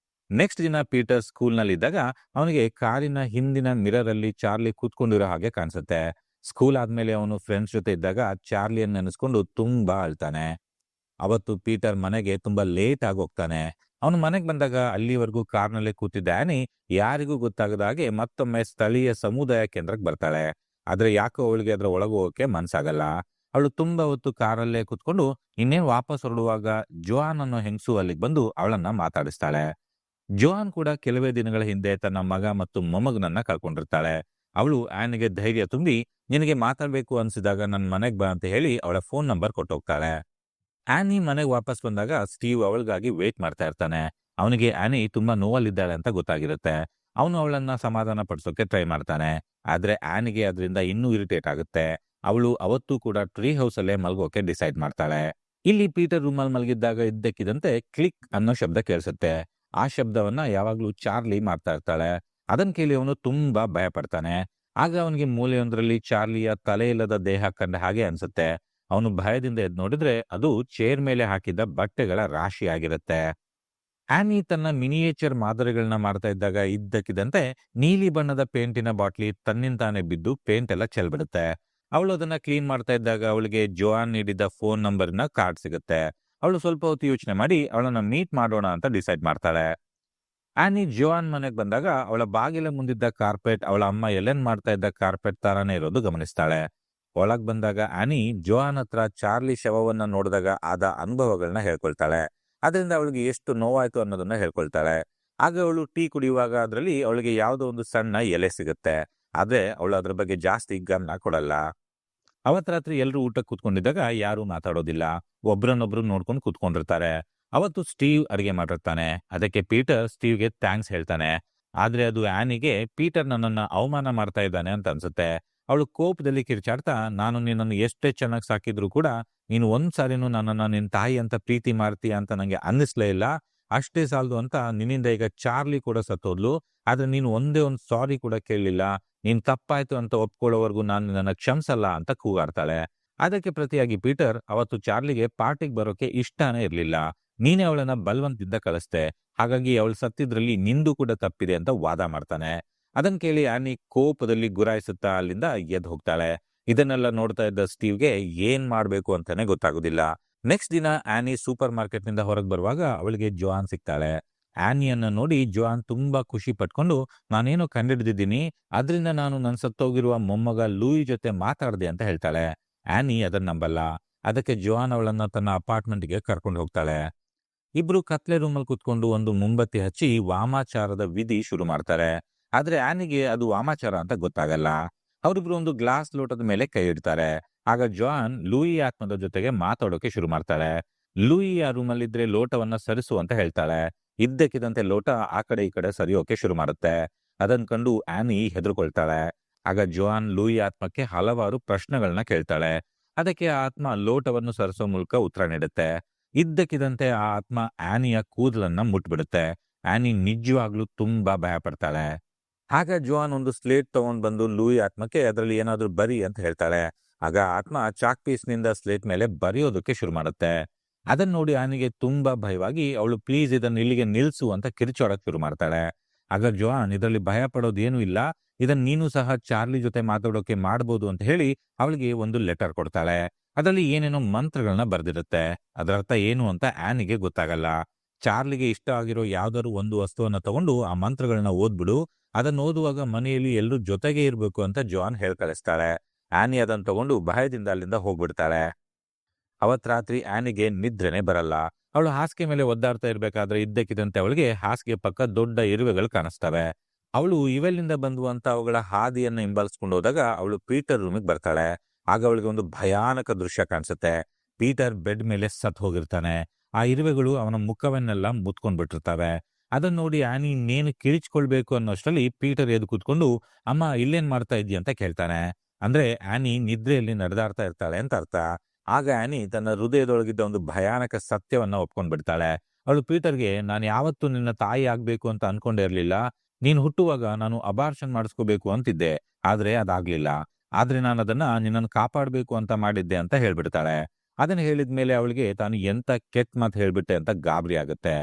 ನೆಕ್ಸ್ಟ್ ದಿನ ಪೀಟರ್ ಸ್ಕೂಲ್ ನಲ್ಲಿ ಇದ್ದಾಗ ಅವನಿಗೆ ಕಾರಿನ ಹಿಂದಿನ ಮಿರರ್ ಅಲ್ಲಿ ಚಾರ್ಲಿ ಕೂತ್ಕೊಂಡಿರೋ ಹಾಗೆ ಕಾಣಿಸುತ್ತೆ. ಸ್ಕೂಲ್ ಆದ್ಮೇಲೆ ಅವನು ಫ್ರೆಂಡ್ಸ್ ಜೊತೆ ಇದ್ದಾಗ ಚಾರ್ಲಿಯನ್ನು ನೆನೆಸ್ಕೊಂಡು ತುಂಬಾ ಅಳ್ತಾನೆ. ಅವತ್ತು ಪೀಟರ್ ಮನೆಗೆ ತುಂಬಾ ಲೇಟ್ ಆಗಿ ಹೋಗ್ತಾನೆ. ಅವನು ಮನೆಗೆ ಬಂದಾಗ ಅಲ್ಲಿವರೆಗೂ ಕಾರ್ನಲ್ಲೇ ಕೂತಿದ್ದ ಆನಿ ಯಾರಿಗೂ ಗೊತ್ತಾಗದ ಹಾಗೆ ಮತ್ತೊಮ್ಮೆ ಸ್ಥಳೀಯ ಸಮುದಾಯ ಕೇಂದ್ರಕ್ಕೆ ಬರ್ತಾಳೆ. ಆದ್ರೆ ಯಾಕೋ ಅವಳಿಗೆ ಅದರ ಒಳಗೆ ಹೋಗಕ್ಕೆ ಮನ್ಸಾಗಲ್ಲ. ಅವಳು ತುಂಬಾ ಹೊತ್ತು ಕಾರಲ್ಲೇ ಕೂತ್ಕೊಂಡು ಇನ್ನೇನ್ ವಾಪಸ್ ಹೊರಡುವಾಗ ಜೋಹಾನ್ ಅನ್ನೋ ಹೆಂಗಸು ಅಲ್ಲಿಗೆ ಬಂದು ಅವಳನ್ನ ಮಾತಾಡಿಸ್ತಾಳೆ. ಜೋಹಾನ್ ಕೂಡ ಕೆಲವೇ ದಿನಗಳ ಹಿಂದೆ ತನ್ನ ಮಗ ಮತ್ತು ಮೊಮ್ಮಗನನ್ನ ಕಳ್ಕೊಂಡಿರ್ತಾಳೆ. ಅವಳು ಆನಿಗೆ ಧೈರ್ಯ ತುಂಬಿ ನಿನಗೆ ಮಾತಾಡ್ಬೇಕು ಅನ್ಸಿದಾಗ ನನ್ನ ಮನೆಗ್ ಬಾ ಅಂತ ಹೇಳಿ ಅವಳ ಫೋನ್ ನಂಬರ್ ಕೊಟ್ಟೋಗ್ತಾಳೆ. ಆನಿ ಮನೆಗೆ ವಾಪಸ್ ಬಂದಾಗ ಸ್ಟೀವ್ ಅವಳಿಗಾಗಿ ವೇಟ್ ಮಾಡ್ತಾ ಇರ್ತಾನೆ. ಅವನಿಗೆ ಆನಿ ತುಂಬಾ ನೋವಲ್ಲಿದ್ದಾಳೆ ಅಂತ ಗೊತ್ತಾಗಿರುತ್ತೆ. ಅವನು ಅವಳನ್ನ ಸಮಾಧಾನ ಪಡಿಸೋಕೆ ಟ್ರೈ ಮಾಡ್ತಾನೆ. ಆದ್ರೆ ಆನಿಗೆ ಅದರಿಂದ ಇನ್ನೂ ಇರಿಟೇಟ್ ಆಗುತ್ತೆ. ಅವಳು ಅವತ್ತು ಕೂಡ ಟ್ರೀ ಹೌಸ್ ಅಲ್ಲೇ ಮಲ್ಗೋಕೆ ಡಿಸೈಡ್ ಮಾಡ್ತಾಳೆ. ಇಲ್ಲಿ ಪೀಟರ್ ರೂಮಲ್ಲಿ ಮಲಗಿದ್ದಾಗ ಇದ್ದಕ್ಕಿದಂತೆ ಕ್ಲಿಕ್ ಅನ್ನೋ ಶಬ್ದ ಕೇಳಿಸುತ್ತೆ. ಆ ಶಬ್ದವನ್ನ ಯಾವಾಗ್ಲೂ ಚಾರ್ಲಿ ಮಾಡ್ತಾ ಇರ್ತಾಳೆ. ಅದನ್ ಕೇಳಿ ಅವನು ತುಂಬಾ ಭಯ ಪಡ್ತಾನೆ. ಆಗ ಅವನಿಗೆ ಮೂಲೆಯೊಂದರಲ್ಲಿ ಚಾರ್ಲಿಯ ತಲೆ ಇಲ್ಲದ ದೇಹ ಕಂಡ ಹಾಗೆ ಅನ್ಸುತ್ತೆ. ಅವನು ಭಯದಿಂದ ಎದ್ದು ನೋಡಿದ್ರೆ ಅದು ಚೇರ್ ಮೇಲೆ ಹಾಕಿದ್ದ ಬಟ್ಟೆಗಳ ರಾಶಿ ಆಗಿರುತ್ತೆ. ಆನಿ ತನ್ನ ಮಿನಿಯೇಚರ್ ಮಾದರಿಗಳನ್ನ ಮಾಡ್ತಾ ಇದ್ದಾಗ ಇದ್ದಕ್ಕಿದ್ದಂತೆ ನೀಲಿ ಬಣ್ಣದ ಪೇಂಟಿನ ಬಾಟ್ಲಿ ತನ್ನಿಂತಾನೆ ಬಿದ್ದು ಪೇಂಟ್ ಎಲ್ಲ ಚೆಲ್ಬಿಡುತ್ತೆ. ಅವಳು ಅದನ್ನ ಕ್ಲೀನ್ ಮಾಡ್ತಾ ಇದ್ದಾಗ ಅವಳಿಗೆ ಜೋಹಾನ್ ನೀಡಿದ ಫೋನ್ ನಂಬರ್ನ ಕಾರ್ಡ್ ಸಿಗುತ್ತೆ. ಅವಳು ಸ್ವಲ್ಪ ಹೊತ್ತು ಯೋಚನೆ ಮಾಡಿ ಅವಳನ್ನ ಮೀಟ್ ಮಾಡೋಣ ಅಂತ ಡಿಸೈಡ್ ಮಾಡ್ತಾಳೆ. ಆನಿ ಜೋಹಾನ್ ಮನೆಗೆ ಬಂದಾಗ ಅವಳ ಬಾಗಿಲ ಮುಂದಿದ್ದ ಕಾರ್ಪೆಟ್ ಅವಳ ಅಮ್ಮ ಎಲೆನ್ ಮಾಡ್ತಾ ಇದ್ದ ಕಾರ್ಪೆಟ್ ತರಾನೇ ಇರೋದು ಗಮನಿಸ್ತಾಳೆ. ಒಳಗ್ ಬಂದಾಗ ಆನಿ ಜೋಹಾನ್ ಹತ್ರ ಚಾರ್ಲಿ ಶವವನ್ನ ನೋಡಿದಾಗ ಆದ ಅನುಭವಗಳನ್ನ ಹೇಳ್ಕೊಳ್ತಾಳೆ. ಅದರಿಂದ ಅವಳಿಗೆ ಎಷ್ಟು ನೋವಾಯ್ತು ಅನ್ನೋದನ್ನ ಹೇಳ್ಕೊಳ್ತಾಳೆ. ಆಗ ಅವಳು ಟೀ ಕುಡಿಯುವಾಗ ಅದರಲ್ಲಿ ಅವಳಿಗೆ ಯಾವುದೋ ಒಂದು ಸಣ್ಣ ಎಲೆ ಸಿಗುತ್ತೆ. ಆದ್ರೆ ಅವಳು ಅದ್ರ ಬಗ್ಗೆ ಜಾಸ್ತಿ ಗಮನ ಕೊಡಲ್ಲ. ಅವತ್ ರಾತ್ರಿ ಎಲ್ರು ಊಟಕ್ಕೆ ಕೂತ್ಕೊಂಡಿದ್ದಾಗ ಯಾರು ಮಾತಾಡೋದಿಲ್ಲ. ಒಬ್ರನ್ನೊಬ್ರು ನೋಡ್ಕೊಂಡು ಕೂತ್ಕೊಂಡಿರ್ತಾರೆ. ಅವತ್ತು ಸ್ಟೀವ್ ಅಡಿಗೆ ಮಾಡಿರ್ತಾನೆ. ಅದಕ್ಕೆ ಪೀಟರ್ ಸ್ಟೀವ್ಗೆ ಥ್ಯಾಂಕ್ಸ್ ಹೇಳ್ತಾನೆ. ಆದ್ರೆ ಅದು ಆನಿಗೆ ಪೀಟರ್ ನನ್ನನ್ನ ಅವಮಾನ ಮಾಡ್ತಾ ಇದ್ದಾನೆ ಅಂತ ಅನ್ಸುತ್ತೆ. ಅವಳು ಕೋಪದಲ್ಲಿ ಕಿರ್ಚಾಡ್ತಾ, ನಾನು ನಿನ್ನನ್ನು ಎಷ್ಟೇ ಚೆನ್ನಾಗಿ ಸಾಕಿದ್ರು ಕೂಡ ನೀನು ಒಂದ್ಸಾರಿನೂ ನನ್ನನ್ನ ನಿನ್ ತಾಯಿ ಅಂತ ಪ್ರೀತಿ ಮಾಡ್ತೀಯ ಅಂತ ನಂಗೆ ಅನ್ನಿಸ್ಲೇ ಇಲ್ಲ. ಅಷ್ಟೇ ಸಾಲದು ಅಂತ ನಿನ್ನಿಂದ ಈಗ ಚಾರ್ಲಿ ಕೂಡ ಸತ್ತೋದ್ಲು. ಆದ್ರೆ ನೀನು ಒಂದೇ ಒಂದು ಸಾರಿ ಕೂಡ ಕೇಳಲಿಲ್ಲ. ನೀನ್ ತಪ್ಪಾಯ್ತು ಅಂತ ಒಪ್ಕೊಳ್ಳೋವರೆಗೂ ನಾನು ನಿನ್ನನ್ನ ಕ್ಷಮಿಸಲ್ಲ ಅಂತ ಕೂಗಾಡ್ತಾಳೆ. ಅದಕ್ಕೆ ಪ್ರತಿಯಾಗಿ ಪೀಟರ್, ಅವತ್ತು ಚಾರ್ಲಿಗೆ ಪಾರ್ಟಿಗೆ ಬರೋಕೆ ಇಷ್ಟನೇ ಇರ್ಲಿಲ್ಲ. ನೀನೇ ಅವಳನ್ನ ಬಲವಂತದಿಂದ ಕಳಿಸ್ದೆ. ಹಾಗಾಗಿ ಅವಳು ಸತ್ತಿದ್ರಲ್ಲಿ ನಿಂದು ಕೂಡ ತಪ್ಪಿದೆ ಅಂತ ವಾದ ಮಾಡ್ತಾನೆ. ಅದನ್ ಕೇಳಿ ಆನಿ ಕೋಪದಲ್ಲಿ ಗುರಾಯಿಸುತ್ತಾ ಅಲ್ಲಿಂದ ಎದ್ದು ಹೋಗ್ತಾಳೆ. ಇದನ್ನೆಲ್ಲ ನೋಡ್ತಾ ಇದ್ದ ಸ್ಟೀವ್ಗೆ ಏನ್ ಮಾಡ್ಬೇಕು ಅಂತಾನೆ ಗೊತ್ತಾಗುದಿಲ್ಲ. ನೆಕ್ಸ್ಟ್ ದಿನ ಆನಿ ಸೂಪರ್ ಮಾರ್ಕೆಟ್ ನಿಂದ ಹೊರಗೆ ಬರುವಾಗ ಅವಳಿಗೆ ಜೋಆನ್ ಸಿಗ್ತಾಳೆ. ಆನಿಯನ್ನ ನೋಡಿ ಜೋಆನ್ ತುಂಬಾ ಖುಷಿ ಪಟ್ಕೊಂಡು, ನಾನೇನೋ ಕಂಡಿಡ್ದಿದ್ದೀನಿ, ಅದ್ರಿಂದ ನಾನು ನನ್ ಸತ್ತೋಗಿರುವ ಮೊಮ್ಮಗ ಲೂಯಿ ಜೊತೆ ಮಾತಾಡ್ದೆ ಅಂತ ಹೇಳ್ತಾಳೆ. ಆನಿ ಅದನ್ನ ನಂಬಲ್ಲ. ಅದಕ್ಕೆ ಜೋಆನ್ ಅವಳನ್ನ ತನ್ನ ಅಪಾರ್ಟ್ಮೆಂಟ್ಗೆ ಕರ್ಕೊಂಡು ಹೋಗ್ತಾಳೆ. ಇಬ್ರು ಕತ್ಲೆ ರೂಮಲ್ಲಿ ಕುತ್ಕೊಂಡು ಒಂದು ಮುಂಬತ್ತಿ ಹಚ್ಚಿ ವಾಮಾಚಾರದ ವಿಧಿ ಶುರು ಮಾಡ್ತಾರೆ. ಆದ್ರೆ ಆನಿಗೆ ಅದು ವಾಮಾಚಾರ ಅಂತ ಗೊತ್ತಾಗಲ್ಲ. ಅವರಿಬ್ರು ಒಂದು ಗ್ಲಾಸ್ ಲೋಟದ ಮೇಲೆ ಕೈ ಇಡ್ತಾರೆ. ಆಗ ಜಾನ್ ಲೂಯಿ ಆತ್ಮದ ಜೊತೆಗೆ ಮಾತಾಡೋಕೆ ಶುರು ಮಾಡ್ತಾಳೆ. ಲೂಯಿ ಆ ರೂಮಲ್ಲಿದ್ರೆ ಲೋಟವನ್ನ ಸರಿಸು ಅಂತ ಹೇಳ್ತಾಳೆ. ಇದ್ದಕ್ಕಿದ್ದಂತೆ ಲೋಟ ಆ ಕಡೆ ಈ ಕಡೆ ಸರಿಯೋಕೆ ಶುರು ಮಾಡುತ್ತೆ. ಅದನ್ ಕಂಡು ಆನಿ ಹೆದರ್ಕೊಳ್ತಾಳೆ. ಆಗ ಜೋನ್ ಲೂಯಿ ಆತ್ಮಕ್ಕೆ ಹಲವಾರು ಪ್ರಶ್ನೆಗಳನ್ನ ಕೇಳ್ತಾಳೆ. ಅದಕ್ಕೆ ಆ ಆತ್ಮ ಲೋಟವನ್ನು ಸರಿಸೋ ಮೂಲಕ ಉತ್ತರ ನೀಡುತ್ತೆ. ಇದ್ದಕ್ಕಿದ್ದಂತೆ ಆ ಆತ್ಮ ಆನಿಯ ಕೂದಲನ್ನ ಮುಟ್ಬಿಡುತ್ತೆ. ಆನಿ ನಿಜವಾಗ್ಲೂ ತುಂಬಾ ಭಯ ಪಡ್ತಾಳೆ. ಆಗ ಜೋನ್ ಒಂದು ಸ್ಲೇಟ್ ತಗೊಂಡ್ ಬಂದು ಲೂಯಿ ಆತ್ಮಕ್ಕೆ ಅದರಲ್ಲಿ ಏನಾದ್ರೂ ಬರಿ ಅಂತ ಹೇಳ್ತಾಳೆ. ಆಗ ಆತ್ಮ ಚಾಕ್ ಪೀಸ್ ನಿಂದ ಸ್ಲೇಟ್ ಮೇಲೆ ಬರೆಯೋದಕ್ಕೆ ಶುರು ಮಾಡುತ್ತೆ. ಅದನ್ನ ನೋಡಿ ಆನಿಗೆ ತುಂಬಾ ಭಯವಾಗಿ ಅವಳು ಪ್ಲೀಸ್ ಇದನ್ನ ಇಲ್ಲಿಗೆ ನಿಲ್ಸು ಅಂತ ಕಿರಿಚೋಡಕ್ ಶುರು ಮಾಡ್ತಾಳೆ. ಆಗ ಜೋನ್ ಇದರಲ್ಲಿ ಭಯ ಪಡೋದೇನು ಇಲ್ಲ, ಇದನ್ನ ನೀನು ಸಹ ಚಾರ್ಲಿ ಜೊತೆ ಮಾತಾಡೋಕೆ ಮಾಡ್ಬೋದು ಅಂತ ಹೇಳಿ ಅವಳಿಗೆ ಒಂದು ಲೆಟರ್ ಕೊಡ್ತಾಳೆ. ಅದರಲ್ಲಿ ಏನೇನೋ ಮಂತ್ರಗಳನ್ನ ಬರ್ದಿರುತ್ತೆ. ಅದರ ಅರ್ಥ ಏನು ಅಂತ ಆನಿಗೆ ಗೊತ್ತಾಗಲ್ಲ. ಚಾರ್ಲಿಗೆ ಇಷ್ಟ ಆಗಿರೋ ಯಾವ್ದಾದ್ರು ಒಂದು ವಸ್ತುವನ್ನ ತಗೊಂಡು ಆ ಮಂತ್ರಗಳನ್ನ ಓದ್ಬಿಡು, ಅದನ್ನ ಓದುವಾಗ ಮನೆಯಲ್ಲಿ ಎಲ್ಲರೂ ಜೊತೆಗೆ ಇರ್ಬೇಕು ಅಂತ ಜಾನ್ ಕಳಿಸ್ತಾಳೆ. ಆನಿ ಅದನ್ನ ತಗೊಂಡು ಭಯದಿಂದ ಅಲ್ಲಿಂದ ಹೋಗ್ಬಿಡ್ತಾಳೆ. ಅವತ್ ರಾತ್ರಿ ಆನಿಗೆ ನಿದ್ರೆನೆ ಬರಲ್ಲ. ಅವಳು ಹಾಸಿಗೆ ಮೇಲೆ ಒದ್ದಾಡ್ತಾ ಇರ್ಬೇಕಾದ್ರೆ ಇದ್ದಕ್ಕಿದ್ದಂತೆ ಅವಳಿಗೆ ಹಾಸಿಗೆ ಪಕ್ಕ ದೊಡ್ಡ ಇರುವೆಗಳು ಕಾಣಿಸ್ತವೆ. ಅವಳು ಇವೆಲ್ಲಿಂದ ಬಂದು ಅಂತ ಅವುಗಳ ಹಾದಿಯನ್ನ ಹಿಂಬಾಲಿಸ್ಕೊಂಡು ಹೋದಾಗ ಅವಳು ಪೀಟರ್ ರೂಮಿಗೆ ಬರ್ತಾಳೆ. ಆಗ ಅವಳಿಗೆ ಒಂದು ಭಯಾನಕ ದೃಶ್ಯ ಕಾಣಿಸುತ್ತೆ. ಪೀಟರ್ ಬೆಡ್ ಮೇಲೆ ಸತ್ ಹೋಗಿರ್ತಾನೆ. ಆ ಇರುವೆಗಳು ಅವನ ಮುಖವನ್ನೆಲ್ಲ ಮುತ್ಕೊಂಡ್ಬಿಟ್ಟಿರ್ತವೆ. ಅದನ್ನ ನೋಡಿ ಆನಿ ಇನ್ನೇನು ಕಿರಿಚ್ಕೊಳ್ಬೇಕು ಅನ್ನೋಷ್ಟರಲ್ಲಿ ಪೀಟರ್ ಎದ್ದು ಕೂತ್ಕೊಂಡು, ಅಮ್ಮ ಇಲ್ಲೇನ್ ಮಾಡ್ತಾ ಇದ್ದೀಯ ಅಂತ ಕೇಳ್ತಾನೆ. ಅಂದ್ರೆ ಆನಿ ನಿದ್ರೆಯಲ್ಲಿ ನಡೆದಾಡ್ತಾ ಇರ್ತಾಳೆ ಅಂತ ಅರ್ಥ. ಆಗ ಆನಿ ತನ್ನ ಹೃದಯದೊಳಗಿದ್ದ ಒಂದು ಭಯಾನಕ ಸತ್ಯವನ್ನ ಒಪ್ಕೊಂಡ್ಬಿಡ್ತಾಳೆ. ಅವಳು ಪೀಟರ್ಗೆ, ನಾನು ಯಾವತ್ತೂ ನಿನ್ನ ತಾಯಿ ಆಗ್ಬೇಕು ಅಂತ ಅನ್ಕೊಂಡೇ ಇರ್ಲಿಲ್ಲ. ನೀನ್ ಹುಟ್ಟುವಾಗ ನಾನು ಅಬಾರ್ಷನ್ ಮಾಡಿಸ್ಕೋಬೇಕು ಅಂತಿದ್ದೆ, ಆದ್ರೆ ಅದಾಗ್ಲಿಲ್ಲ. ಆದ್ರೆ ನಾನು ಅದನ್ನ ನಿನ್ನನ್ನು ಕಾಪಾಡ್ಬೇಕು ಅಂತ ಮಾಡಿದ್ದೆ ಅಂತ ಹೇಳ್ಬಿಡ್ತಾಳೆ. ಅದನ್ನ ಹೇಳಿದ್ಮೇಲೆ ಅವಳಿಗೆ ತಾನು ಎಂತ ಕೆಟ್ಟ ಮಾತು ಹೇಳ್ಬಿಟ್ಟೆ ಅಂತ ಗಾಬರಿ ಆಗುತ್ತೆ.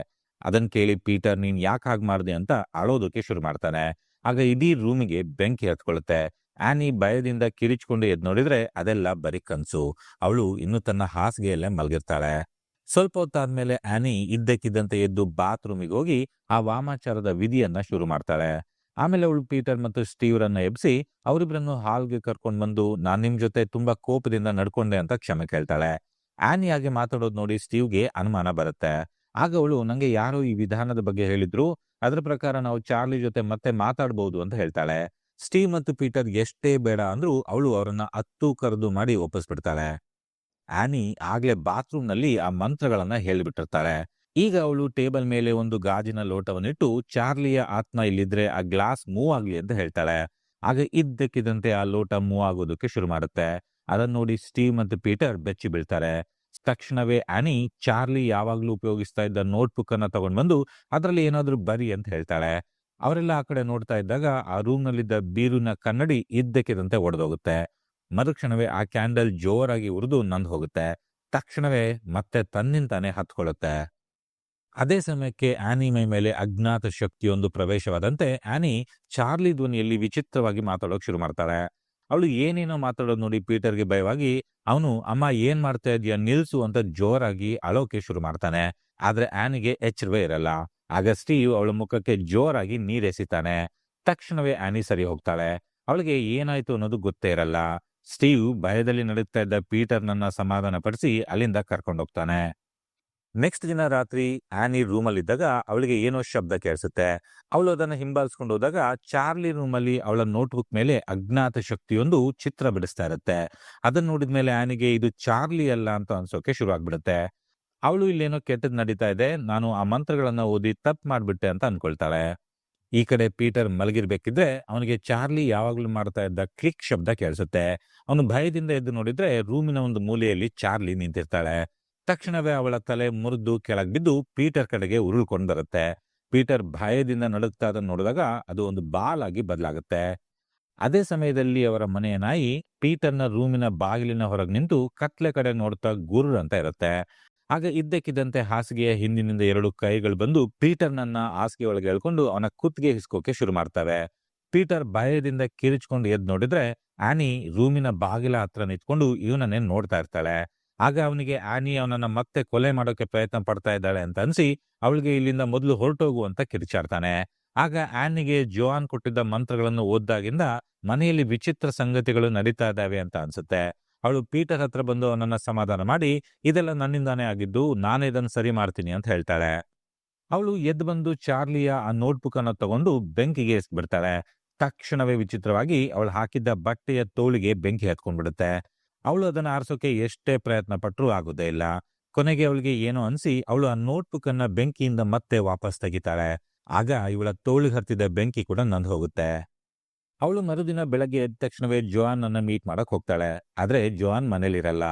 ಅದನ್ನ ಕೇಳಿ ಪೀಟರ್, ನೀನ್ ಯಾಕೆ ಹಾಗೆ ಮಾಡ್ದೆ ಅಂತ ಅಳೋದಕ್ಕೆ ಶುರು ಮಾಡ್ತಾನೆ. ಆಗ ಇಡೀ ರೂಮಿಗೆ ಬೆಂಕಿ ಹತ್ಕೊಳ್ಳುತ್ತೆ. ಆನಿ ಭಯದಿಂದ ಕಿರಿಚ್ಕೊಂಡು ಎದ್ದು ನೋಡಿದ್ರೆ ಅದೆಲ್ಲ ಬರೀ ಕನ್ಸು. ಅವಳು ಇನ್ನು ತನ್ನ ಹಾಸಿಗೆಯಲ್ಲೇ ಮಲಗಿರ್ತಾಳೆ. ಸ್ವಲ್ಪ ಹೊತ್ತಾದ್ಮೇಲೆ ಆನಿ ಇದ್ದಕ್ಕಿದ್ದಂತೆ ಎದ್ದು ಬಾತ್ರೂಮಿಗೆ ಹೋಗಿ ಆ ವಾಮಾಚಾರದ ವಿಧಿಯನ್ನ ಶುರು ಮಾಡ್ತಾಳೆ. ಆಮೇಲೆ ಅವಳು ಪೀಟರ್ ಮತ್ತು ಸ್ಟೀವ್ರನ್ನ ಎಬ್ಸಿ ಅವರಿಬ್ರನ್ನು ಹಾಲ್ಗೆ ಕರ್ಕೊಂಡ್ ಬಂದು, ನಾನ್ ನಿಮ್ ಜೊತೆ ತುಂಬಾ ಕೋಪದಿಂದ ನಡ್ಕೊಂಡೆ ಅಂತ ಕ್ಷಮೆ ಕೇಳ್ತಾಳೆ. ಆನಿ ಹಾಗೆ ಮಾತಾಡೋದು ನೋಡಿ ಸ್ಟೀವ್ಗೆ ಅನುಮಾನ ಬರುತ್ತೆ. ಆಗ ಅವಳು, ನಂಗೆ ಯಾರೋ ಈ ವಿಧಾನದ ಬಗ್ಗೆ ಹೇಳಿದ್ರು, ಅದರ ಪ್ರಕಾರ ನಾವು ಚಾರ್ಲಿ ಜೊತೆ ಮತ್ತೆ ಮಾತಾಡ್ಬಹುದು ಅಂತ ಹೇಳ್ತಾಳೆ. ಸ್ಟೀವ್ ಮತ್ತು ಪೀಟರ್ ಎಷ್ಟೇ ಬೇಡ ಅಂದ್ರೂ ಅವಳು ಅವರನ್ನ ಅತ್ತು ಕರೆದು ಮಾಡಿ ಒಪ್ಪಿಸ್ಬಿಡ್ತಾಳೆ. ಆನಿ ಆಗ್ಲೇ ಬಾತ್ರೂಮ್ ನಲ್ಲಿ ಆ ಮಂತ್ರಗಳನ್ನ ಹೇಳಿಬಿಟ್ಟಿರ್ತಾಳೆ. ಈಗ ಅವಳು ಟೇಬಲ್ ಮೇಲೆ ಒಂದು ಗಾಜಿನ ಲೋಟವನ್ನಿಟ್ಟು, ಚಾರ್ಲಿಯ ಆತ್ಮ ಇಲ್ಲಿದ್ರೆ ಆ ಗ್ಲಾಸ್ ಮೂವ್ ಆಗ್ಲಿ ಅಂತ ಹೇಳ್ತಾಳೆ. ಆಗ ಇದ್ದಕ್ಕಿದ್ದಂತೆ ಆ ಲೋಟ ಮೂವ್ ಆಗೋದಕ್ಕೆ ಶುರು ಮಾಡುತ್ತೆ. ಅದನ್ನ ನೋಡಿ ಸ್ಟೀವ್ ಮತ್ತು ಪೀಟರ್ ಬೆಚ್ಚಿ ಬೀಳ್ತಾರೆ. ತಕ್ಷಣವೇ ಆನಿ ಚಾರ್ಲಿ ಯಾವಾಗ್ಲೂ ಉಪಯೋಗಿಸ್ತಾ ಇದ್ದ ನೋಟ್ಬುಕ್ ಅನ್ನ ತಗೊಂಡ್ ಬಂದು ಅದರಲ್ಲಿ ಏನಾದ್ರೂ ಬರಿ ಅಂತ ಹೇಳ್ತಾಳೆ. ಅವರೆಲ್ಲ ಆ ಕಡೆ ನೋಡ್ತಾ ಇದ್ದಾಗ ಆ ರೂಮ್ ನಲ್ಲಿದ್ದ ಬೀರುನ ಕನ್ನಡಿ ಇದ್ದಕ್ಕಿದ್ದಂತೆ ಒಡೆದೋಗುತ್ತೆ. ಮರುಕ್ಷಣವೇ ಆ ಕ್ಯಾಂಡಲ್ ಜೋರಾಗಿ ಉರಿದು ನಂದು ಹೋಗುತ್ತೆ. ತಕ್ಷಣವೇ ಮತ್ತೆ ತನ್ನಿಂತಾನೆ ಹತ್ಕೊಳ್ಳುತ್ತೆ. ಅದೇ ಸಮಯಕ್ಕೆ ಆನಿ ಮೈ ಮೇಲೆ ಅಜ್ಞಾತ ಶಕ್ತಿಯೊಂದು ಪ್ರವೇಶವಾದಂತೆ ಆನಿ ಚಾರ್ಲಿ ಧ್ವನಿಯಲ್ಲಿ ವಿಚಿತ್ರವಾಗಿ ಮಾತಾಡೋಕ್ ಶುರು ಮಾಡ್ತಾಳೆ. ಅವಳು ಏನೇನೋ ಮಾತಾಡೋದು ನೋಡಿ ಪೀಟರ್ಗೆ ಭಯವಾಗಿ ಅವನು, ಅಮ್ಮ ಏನ್ ಮಾಡ್ತಾ ಇದೀಯ ನಿಲ್ಸು ಅಂತ ಜೋರಾಗಿ ಅಳೋಕೆ ಶುರು ಮಾಡ್ತಾನೆ. ಆದ್ರೆ ಆನಿಗೆ ಎಚ್ಚರವೇ ಇರಲ್ಲ. ಆಗ ಸ್ಟೀವ್ ಅವಳ ಮುಖಕ್ಕೆ ಜೋರಾಗಿ ನೀರೆಸಿತಾನೆ. ತಕ್ಷಣವೇ ಆನಿ ಸರಿ ಹೋಗ್ತಾಳೆ. ಅವಳಿಗೆ ಏನಾಯ್ತು ಅನ್ನೋದು ಗೊತ್ತೇ ಇರಲ್ಲ. ಸ್ಟೀವ್ ಭಯದಲ್ಲಿ ನಡುತ್ತಾ ಇದ್ದ ಪೀಟರ್ನನ್ನ ಸಮಾಧಾನ ಪಡಿಸಿ ಅಲ್ಲಿಂದ ಕರ್ಕೊಂಡೋಗ್ತಾನೆ. ನೆಕ್ಸ್ಟ್ ದಿನ ರಾತ್ರಿ ಆನಿ ರೂಮಲ್ಲಿದ್ದಾಗ ಅವಳಿಗೆ ಏನೋ ಶಬ್ದ ಕೇಳಿಸುತ್ತೆ. ಅವಳು ಅದನ್ನ ಹಿಂಬಾಲಿಸ್ಕೊಂಡು ಹೋದಾಗ ಚಾರ್ಲಿ ರೂಮಲ್ಲಿ ಅವಳ ನೋಟ್ಬುಕ್ ಮೇಲೆ ಅಜ್ಞಾತ ಶಕ್ತಿಯೊಂದು ಚಿತ್ರ ಬಿಡಿಸ್ತಾ ಇರುತ್ತೆ. ಅದನ್ನ ನೋಡಿದ್ಮೇಲೆ ಆನಿಗೆ ಇದು ಚಾರ್ಲಿ ಅಲ್ಲ ಅಂತ ಅನ್ಸೋಕೆ ಶುರು ಆಗ್ಬಿಡುತ್ತೆ. ಅವಳು ಇಲ್ಲೇನೋ ಕೆಟ್ಟದ್ ನಡೀತಾ ಇದೆ, ನಾನು ಆ ಮಂತ್ರಗಳನ್ನ ಓದಿ ತಪ್ಪು ಮಾಡ್ಬಿಟ್ಟೆ ಅಂತ ಅನ್ಕೊಳ್ತಾಳೆ. ಈ ಕಡೆ ಪೀಟರ್ ಮಲಗಿರ್ಬೇಕಿದ್ರೆ ಅವನಿಗೆ ಚಾರ್ಲಿ ಯಾವಾಗ್ಲೂ ಮಾಡ್ತಾ ಇದ್ದ ಕ್ಲಿಕ್ ಶಬ್ದ ಕೇಳಿಸುತ್ತೆ. ಅವನು ಭಯದಿಂದ ಎದ್ದು ನೋಡಿದ್ರೆ ರೂಮಿನ ಒಂದು ಮೂಲೆಯಲ್ಲಿ ಚಾರ್ಲಿ ನಿಂತಿರ್ತಾಳೆ. ತಕ್ಷಣವೇ ಅವಳ ತಲೆ ಮುರಿದು ಕೆಳಗ್ ಬಿದ್ದು ಪೀಟರ್ ಕಡೆಗೆ ಉರುಳ್ಕೊಂಡ್ ಬರುತ್ತೆ. ಪೀಟರ್ ಭಯದಿಂದ ನಡುಗ್ತಾ ಅದನ್ನ ನೋಡಿದಾಗ ಅದು ಒಂದು ಬಾಲ್ ಆಗಿ ಬದಲಾಗುತ್ತೆ. ಅದೇ ಸಮಯದಲ್ಲಿ ಅವರ ಮನೆಯ ನಾಯಿ ಪೀಟರ್ನ ರೂಮಿನ ಬಾಗಿಲಿನ ಹೊರಗೆ ನಿಂತು ಕತ್ಲೆ ಕಡೆ ನೋಡ್ತಾ ಗುರ್ರ್ ಅಂತ ಇರುತ್ತೆ. ಆಗ ಇದ್ದಕ್ಕಿದ್ದಂತೆ ಹಾಸಿಗೆಯ ಹಿಂದಿನಿಂದ 2 ಕೈಗಳು ಬಂದು ಪೀಟರ್ನನ್ನ ಹಾಸಿಗೆ ಒಳಗೆ ಎಳ್ಕೊಂಡು ಅವನ ಕುತ್ತಿಗೆ ಹಿಸ್ಕೋಕೆ ಶುರು ಮಾಡ್ತವೆ. ಪೀಟರ್ ಭಯದಿಂದ ಕಿರಿಚ್ಕೊಂಡು ಎದ್ದು ನೋಡಿದ್ರೆ ಆನಿ ರೂಮಿನ ಬಾಗಿಲ ಹತ್ರ ನಿಂತ್ಕೊಂಡು ಇವನನ್ನೇ ನೋಡ್ತಾ ಇರ್ತಾಳೆ. ಆಗ ಅವನಿಗೆ ಆನಿ ಅವನನ್ನ ಮತ್ತೆ ಕೊಲೆ ಮಾಡೋಕೆ ಪ್ರಯತ್ನ ಪಡ್ತಾ ಇದ್ದಾಳೆ ಅಂತ ಅನ್ಸಿ ಅವಳಿಗೆ ಇಲ್ಲಿಂದ ಮೊದಲು ಹೊರಟೋಗು ಅಂತ ಕಿರಿಚಾಡ್ತಾನೆ. ಆಗ ಆನಿಗೆ ಜೋಆನ್ ಕೊಟ್ಟಿದ್ದ ಮಂತ್ರಗಳನ್ನು ಓದ್ದಾಗಿಂದ ಮನೆಯಲ್ಲಿ ವಿಚಿತ್ರ ಸಂಗತಿಗಳು ನಡೀತಾ ಇದ್ದಾವೆ ಅಂತ ಅನ್ಸುತ್ತೆ. ಅವಳು ಪೀಟರ್ ಹತ್ರ ಬಂದು ಅವನನ್ನ ಸಮಾಧಾನ ಮಾಡಿ, ಇದೆಲ್ಲ ನನ್ನಿಂದಾನೇ ಆಗಿದ್ದು, ನಾನೇ ಇದನ್ನು ಸರಿ ಮಾಡ್ತೀನಿ ಅಂತ ಹೇಳ್ತಾಳೆ. ಅವಳು ಎದ್ದು ಬಂದು ಚಾರ್ಲಿಯ ಆ ನೋಟ್ಬುಕ್ ಅನ್ನು ತಗೊಂಡು ಬೆಂಕಿಗೆ ಎಸ್ಬಿಡ್ತಾಳೆ. ತಕ್ಷಣವೇ ವಿಚಿತ್ರವಾಗಿ ಅವಳು ಹಾಕಿದ್ದ ಬಟ್ಟೆಯ ತೋಳಿಗೆ ಬೆಂಕಿ ಹತ್ಕೊಂಡ್ಬಿಡುತ್ತೆ. ಅವಳು ಅದನ್ನ ಆರಿಸೋಕೆ ಎಷ್ಟೇ ಪ್ರಯತ್ನ ಪಟ್ಟರೂ ಆಗೋದೇ ಇಲ್ಲ. ಕೊನೆಗೆ ಅವಳಿಗೆ ಏನೋ ಅನ್ಸಿ ಅವಳು ಆ ನೋಟ್ಬುಕ್ ಅನ್ನ ಬೆಂಕಿಯಿಂದ ಮತ್ತೆ ವಾಪಸ್ ತೆಗಿತಾಳೆ. ಆಗ ಇವಳ ತೋಳಿಗೆ ಹತ್ತಿದ ಬೆಂಕಿ ಕೂಡ ನಂದು ಹೋಗುತ್ತೆ. ಅವಳು ಮರುದಿನ ಬೆಳಗ್ಗೆ ಎದ್ದ ತಕ್ಷಣವೇ ಜೋಆನ್ ಅನ್ನ ಮೀಟ್ ಮಾಡಕ್ ಹೋಗ್ತಾಳೆ. ಆದ್ರೆ ಜೋಆನ್ ಮನೇಲಿರಲ್ಲ.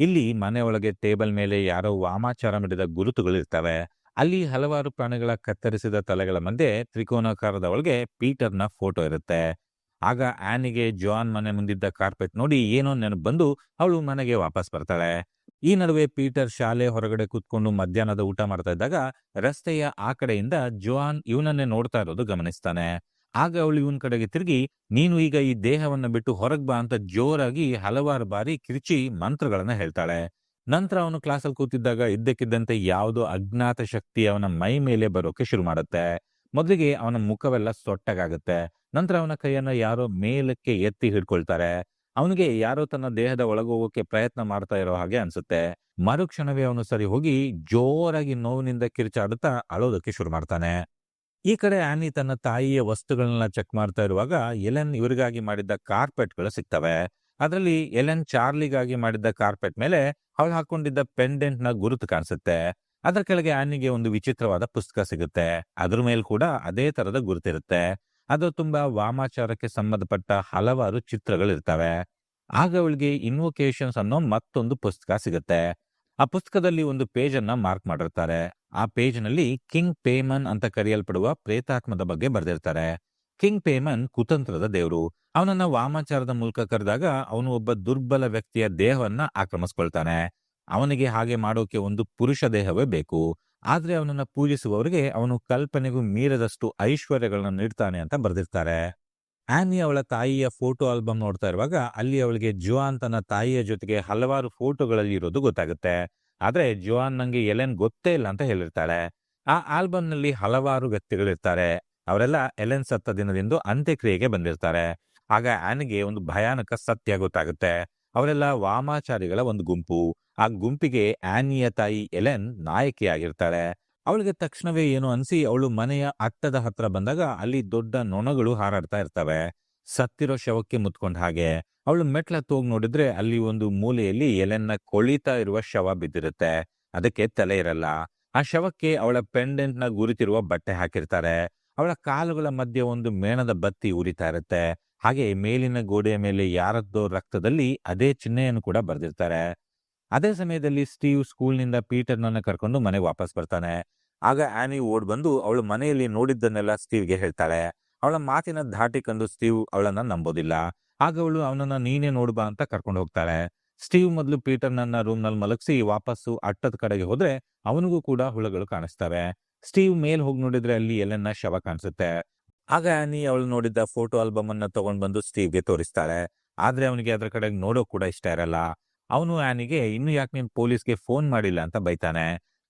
ಇಲ್ಲಿ ಮನೆ ಒಳಗೆ ಟೇಬಲ್ ಮೇಲೆ ಯಾರೋ ವಾಮಾಚಾರ ಮಾಡಿದ ಗುರುತುಗಳು ಇರ್ತವೆ. ಅಲ್ಲಿ ಹಲವಾರು ಪ್ರಾಣಿಗಳ ಕತ್ತರಿಸಿದ ತಲೆಗಳ ಮಧ್ಯೆ ತ್ರಿಕೋನಾಕಾರದ ಒಳಗೆ ಪೀಟರ್ನ ಫೋಟೋ ಇರುತ್ತೆ. ಆಗ ಆನಿಗೆ ಜೋಆನ್ ಮನೆ ಮುಂದಿದ್ದ ಕಾರ್ಪೆಟ್ ನೋಡಿ ಏನೋ ನೆನಪು ಬಂದು ಅವಳು ಮನೆಗೆ ವಾಪಸ್ ಬರ್ತಾಳೆ. ಈ ನಡುವೆ ಪೀಟರ್ ಶಾಲೆ ಹೊರಗಡೆ ಕೂತ್ಕೊಂಡು ಮಧ್ಯಾಹ್ನದ ಊಟ ಮಾಡ್ತಾ ಇದ್ದಾಗ ರಸ್ತೆಯ ಆ ಕಡೆಯಿಂದ ಜೋಆನ್ ಇವನನ್ನೇ ನೋಡ್ತಾ ಇರೋದು ಗಮನಿಸ್ತಾನೆ. ಆಗ ಅವಳು ಇವನ್ ಕಡೆಗೆ ತಿರುಗಿ, ನೀನು ಈಗ ಈ ದೇಹವನ್ನ ಬಿಟ್ಟು ಹೊರಗ್ ಬಾ ಅಂತ ಜೋರಾಗಿ ಹಲವಾರು ಬಾರಿ ಕಿರ್ಚಿ ಮಂತ್ರಗಳನ್ನ ಹೇಳ್ತಾಳೆ. ನಂತರ ಅವನು ಕ್ಲಾಸಲ್ಲಿ ಕೂತಿದ್ದಾಗ ಇದ್ದಕ್ಕಿದ್ದಂತೆ ಯಾವುದೋ ಅಜ್ಞಾತ ಶಕ್ತಿ ಅವನ ಮೈ ಮೇಲೆ ಬರೋಕೆ ಶುರು ಮಾಡುತ್ತೆ. ಮೊದಲಿಗೆ ಅವನ ಮುಖವೆಲ್ಲ ಸೊಟ್ಟಗಾಗುತ್ತೆ. ನಂತರ ಅವನ ಕೈಯನ್ನ ಯಾರೋ ಮೇಲಕ್ಕೆ ಎತ್ತಿ ಹಿಡ್ಕೊಳ್ತಾರೆ. ಅವನಿಗೆ ಯಾರೋ ತನ್ನ ದೇಹದ ಒಳಗೋಗೋಕೆ ಪ್ರಯತ್ನ ಮಾಡ್ತಾ ಇರೋ ಹಾಗೆ ಅನ್ಸುತ್ತೆ. ಮರುಕ್ಷಣವೇ ಅವನು ಸರಿ ಹೋಗಿ ಜೋರಾಗಿ ನೋವಿನಿಂದ ಕಿರ್ಚಾಡುತ್ತಾ ಅಳೋದಕ್ಕೆ ಶುರು ಮಾಡ್ತಾನೆ. ಈ ಕಡೆ ಆನಿ ತನ್ನ ತಾಯಿಯ ವಸ್ತುಗಳನ್ನ ಚೆಕ್ ಮಾಡ್ತಾ ಇರುವಾಗ ಎಲೆನ್ ಇವರಿಗಾಗಿ ಮಾಡಿದ್ದ ಕಾರ್ಪೆಟ್ಗಳು ಸಿಗ್ತವೆ. ಅದರಲ್ಲಿ ಎಲೆನ್ ಚಾರ್ಲಿಗಾಗಿ ಮಾಡಿದ್ದ ಕಾರ್ಪೆಟ್ ಮೇಲೆ ಅವಳು ಹಾಕೊಂಡಿದ್ದ ಪೆಂಡೆಂಟ್ ನ ಗುರುತು ಕಾಣಿಸುತ್ತೆ. ಅದರ ಕೆಳಗೆ ಆನಿಗೆ ಒಂದು ವಿಚಿತ್ರವಾದ ಪುಸ್ತಕ ಸಿಗುತ್ತೆ. ಅದ್ರ ಮೇಲೆ ಕೂಡ ಅದೇ ತರದ ಗುರುತಿರುತ್ತೆ. ಅದು ತುಂಬಾ ವಾಮಾಚಾರಕ್ಕೆ ಸಂಬಂಧಪಟ್ಟ ಹಲವಾರು ಚಿತ್ರಗಳಿರ್ತವೆ. ಆಗ ಅವಳಿಗೆ ಇನ್ವೊಕೇಶನ್ಸ್ ಅನ್ನೋ ಮತ್ತೊಂದು ಪುಸ್ತಕ ಸಿಗುತ್ತೆ. ಆ ಪುಸ್ತಕದಲ್ಲಿ ಒಂದು ಪೇಜ್ ಅನ್ನ ಮಾರ್ಕ್ ಮಾಡಿರ್ತಾರೆ. ಆ ಪೇಜ್ ನಲ್ಲಿ ಕಿಂಗ್ ಪೇಮನ್ ಅಂತ ಕರೆಯಲ್ಪಡುವ ಪ್ರೇತಾತ್ಮದ ಬಗ್ಗೆ ಬರೆದಿರ್ತಾರೆ. ಕಿಂಗ್ ಪೇಮನ್ ಕುತಂತ್ರದ ದೇವರು. ಅವನನ್ನ ವಾಮಾಚಾರದ ಮೂಲಕ ಕರೆದಾಗ ಅವನು ಒಬ್ಬ ದುರ್ಬಲ ವ್ಯಕ್ತಿಯ ದೇಹವನ್ನ ಆಕ್ರಮಿಸ್ಕೊಳ್ತಾನೆ. ಅವನಿಗೆ ಹಾಗೆ ಮಾಡೋಕೆ ಒಂದು ಪುರುಷ ದೇಹವೇ ಬೇಕು. ಆದ್ರೆ ಅವನನ್ನ ಪೂಜಿಸುವವರಿಗೆ ಅವನು ಕಲ್ಪನೆಗೂ ಮೀರದಷ್ಟು ಐಶ್ವರ್ಯಗಳನ್ನ ನೀಡ್ತಾನೆ ಅಂತ ಬರೆದಿರ್ತಾರೆ. ಆನಿ ಅವಳ ತಾಯಿಯ ಫೋಟೋ ಆಲ್ಬಮ್ ನೋಡ್ತಾ ಇರುವಾಗ ಅಲ್ಲಿ ಅವಳಿಗೆ ಜೋಆನ್ ತನ್ನ ತಾಯಿಯ ಜೊತೆಗೆ ಹಲವಾರು ಫೋಟೋಗಳಲ್ಲಿ ಇರೋದು ಗೊತ್ತಾಗುತ್ತೆ. ಆದ್ರೆ ಜೋಆನ್ ನಂಗೆ ಎಲೆನ್ ಗೊತ್ತೇ ಇಲ್ಲ ಅಂತ ಹೇಳಿರ್ತಾಳೆ. ಆ ಆಲ್ಬಮ್ ನಲ್ಲಿ ಹಲವಾರು ವ್ಯಕ್ತಿಗಳಿರ್ತಾರೆ. ಅವರೆಲ್ಲ ಎಲೆನ್ ಸತ್ತ ದಿನದಿಂದ ಅಂತ್ಯಕ್ರಿಯೆಗೆ ಬಂದಿರ್ತಾರೆ. ಆಗ ಆನಿಗೆ ಒಂದು ಭಯಾನಕ ಸತ್ಯ ಗೊತ್ತಾಗುತ್ತೆ. ಅವರೆಲ್ಲ ವಾಮಾಚಾರಿಗಳ ಒಂದು ಗುಂಪು. ಆ ಗುಂಪಿಗೆ ಆನಿಯ ತಾಯಿ ಎಲೆನ್ ನಾಯಕಿಯಾಗಿರ್ತಾಳೆ. ಅವಳಿಗೆ ತಕ್ಷಣವೇ ಏನು ಅನ್ಸಿ ಅವಳು ಮನೆಯ ಅಟ್ಟದ ಹತ್ರ ಬಂದಾಗ ಅಲ್ಲಿ ದೊಡ್ಡ ನೊಣಗಳು ಹಾರಾಡ್ತಾ ಇರ್ತವೆ. ಸತ್ತಿರೋ ಶವಕ್ಕೆ ಮುತ್ಕೊಂಡ ಹಾಗೆ. ಅವಳು ಮೆಟ್ಲತ್ತು ಹೋಗಿ ನೋಡಿದ್ರೆ ಅಲ್ಲಿ ಒಂದು ಮೂಲೆಯಲ್ಲಿ ಎಲೆನ್ನ ಕೊಳಿತಾ ಇರುವ ಶವ ಬಿದ್ದಿರುತ್ತೆ. ಅದಕ್ಕೆ ತಲೆ ಇರಲ್ಲ. ಆ ಶವಕ್ಕೆ ಅವಳ ಪೆಂಡೆಂಟ್ ನ ಗುರುತಿರುವ ಬಟ್ಟೆ ಹಾಕಿರ್ತಾರೆ. ಅವಳ ಕಾಲುಗಳ ಮಧ್ಯೆ ಒಂದು ಮೇಣದ ಬತ್ತಿ ಉರಿತಾ ಇರುತ್ತೆ. ಹಾಗೆ ಮೇಲಿನ ಗೋಡೆಯ ಮೇಲೆ ಯಾರದ್ದೋ ರಕ್ತದಲ್ಲಿ ಅದೇ ಚಿಹ್ನೆಯನ್ನು ಕೂಡ ಬರೆದಿರ್ತಾರೆ. ಅದೇ ಸಮಯದಲ್ಲಿ ಸ್ಟೀವ್ ಸ್ಕೂಲ್ನಿಂದ ಪೀಟರ್ನನ್ನ ಕರ್ಕೊಂಡು ಮನೆಗೆ ವಾಪಸ್ ಬರ್ತಾನೆ. ಆಗ ಆನಿ ಓಡ್ ಬಂದು ಅವಳು ಮನೆಯಲ್ಲಿ ನೋಡಿದ್ದನ್ನೆಲ್ಲ ಸ್ಟೀವ್ಗೆ ಹೇಳ್ತಾಳೆ. ಅವಳ ಮಾತಿನ ಧಾಟಿ ಕಂಡು ಸ್ಟೀವ್ ಅವಳನ್ನ ನಂಬೋದಿಲ್ಲ. ಆಗ ಅವಳು ಅವನನ್ನ ನೀನೇ ನೋಡ್ಬಾ ಅಂತ ಕರ್ಕೊಂಡು ಹೋಗ್ತಾಳೆ. ಸ್ಟೀವ್ ಮೊದಲು ಪೀಟರ್ನನ್ನ ರೂಮ್ ನಲ್ಲಿ ಮಲಗಿಸಿ ವಾಪಸ್ಸು ಅಟ್ಟದ ಕಡೆಗೆ ಹೋದ್ರೆ ಅವನಿಗೂ ಕೂಡ ಹುಳಗಳು ಕಾಣಿಸ್ತವೆ. ಸ್ಟೀವ್ ಮೇಲ್ ಹೋಗಿ ನೋಡಿದ್ರೆ ಅಲ್ಲಿ ಎಲೆನ್ನ ಶವ ಕಾಣಿಸುತ್ತೆ. ಆಗ ಆನಿ ಅವಳು ನೋಡಿದ್ದ ಫೋಟೋ ಆಲ್ಬಮ್ ಅನ್ನ ತಗೊಂಡ್ ಬಂದು ಸ್ಟೀವ್ಗೆ ತೋರಿಸ್ತಾಳೆ. ಆದ್ರೆ ಅವನಿಗೆ ಅದ್ರ ಕಡೆಗೆ ನೋಡೋಕ್ ಕೂಡ ಇಷ್ಟ ಇರಲ್ಲ. ಅವನು ಆನಿಗೆ ಇನ್ನು ಯಾಕೆ ನೀನ್ ಪೊಲೀಸ್ಗೆ ಫೋನ್ ಮಾಡಿಲ್ಲ ಅಂತ ಬೈತಾನೆ.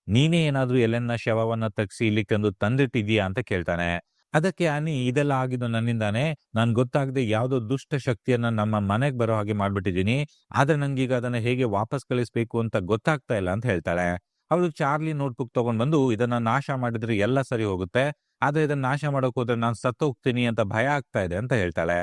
ನೀನೇ ಏನಾದ್ರೂ ಎಲೆನ್ನ ಶವವನ್ನ ತಗ್ಸಿ ಇಲ್ಲಿ ತಂದಿಟ್ಟಿದ್ಯಾ ಅಂತ ಕೇಳ್ತಾನೆ. ಅದಕ್ಕೆ ಆನಿ, ಇದೆಲ್ಲ ಆಗಿದ್ದು ನನ್ನಿಂದಾನೆ. ನಾನ್ ಗೊತ್ತಾಗದೆ ಯಾವ್ದೋ ದುಷ್ಟ ಶಕ್ತಿಯನ್ನ ನಮ್ಮ ಮನೆಗ್ ಬರೋ ಹಾಗೆ ಮಾಡ್ಬಿಟ್ಟಿದೀನಿ. ಆದ್ರೆ ನಂಗೀಗ ಅದನ್ನ ಹೇಗೆ ವಾಪಸ್ ಕಳಿಸ್ಬೇಕು ಅಂತ ಗೊತ್ತಾಗ್ತಾ ಇಲ್ಲ ಅಂತ ಹೇಳ್ತಾಳೆ. ಅವಳು ಚಾರ್ಲಿ ನೋಟ್ಬುಕ್ ತಗೊಂಡ್ ಬಂದು ಇದನ್ನ ನಾಶ ಮಾಡಿದ್ರೆ ಎಲ್ಲ ಸರಿ ಹೋಗುತ್ತೆ. ಆದ್ರೆ ಇದನ್ನ ನಾಶ ಮಾಡೋಕ್ ಹೋದ್ರೆ ನಾನ್ ಸತ್ತೋಗ್ತೀನಿ ಅಂತ ಭಯ ಆಗ್ತಾ ಇದೆ ಅಂತ ಹೇಳ್ತಾಳೆ.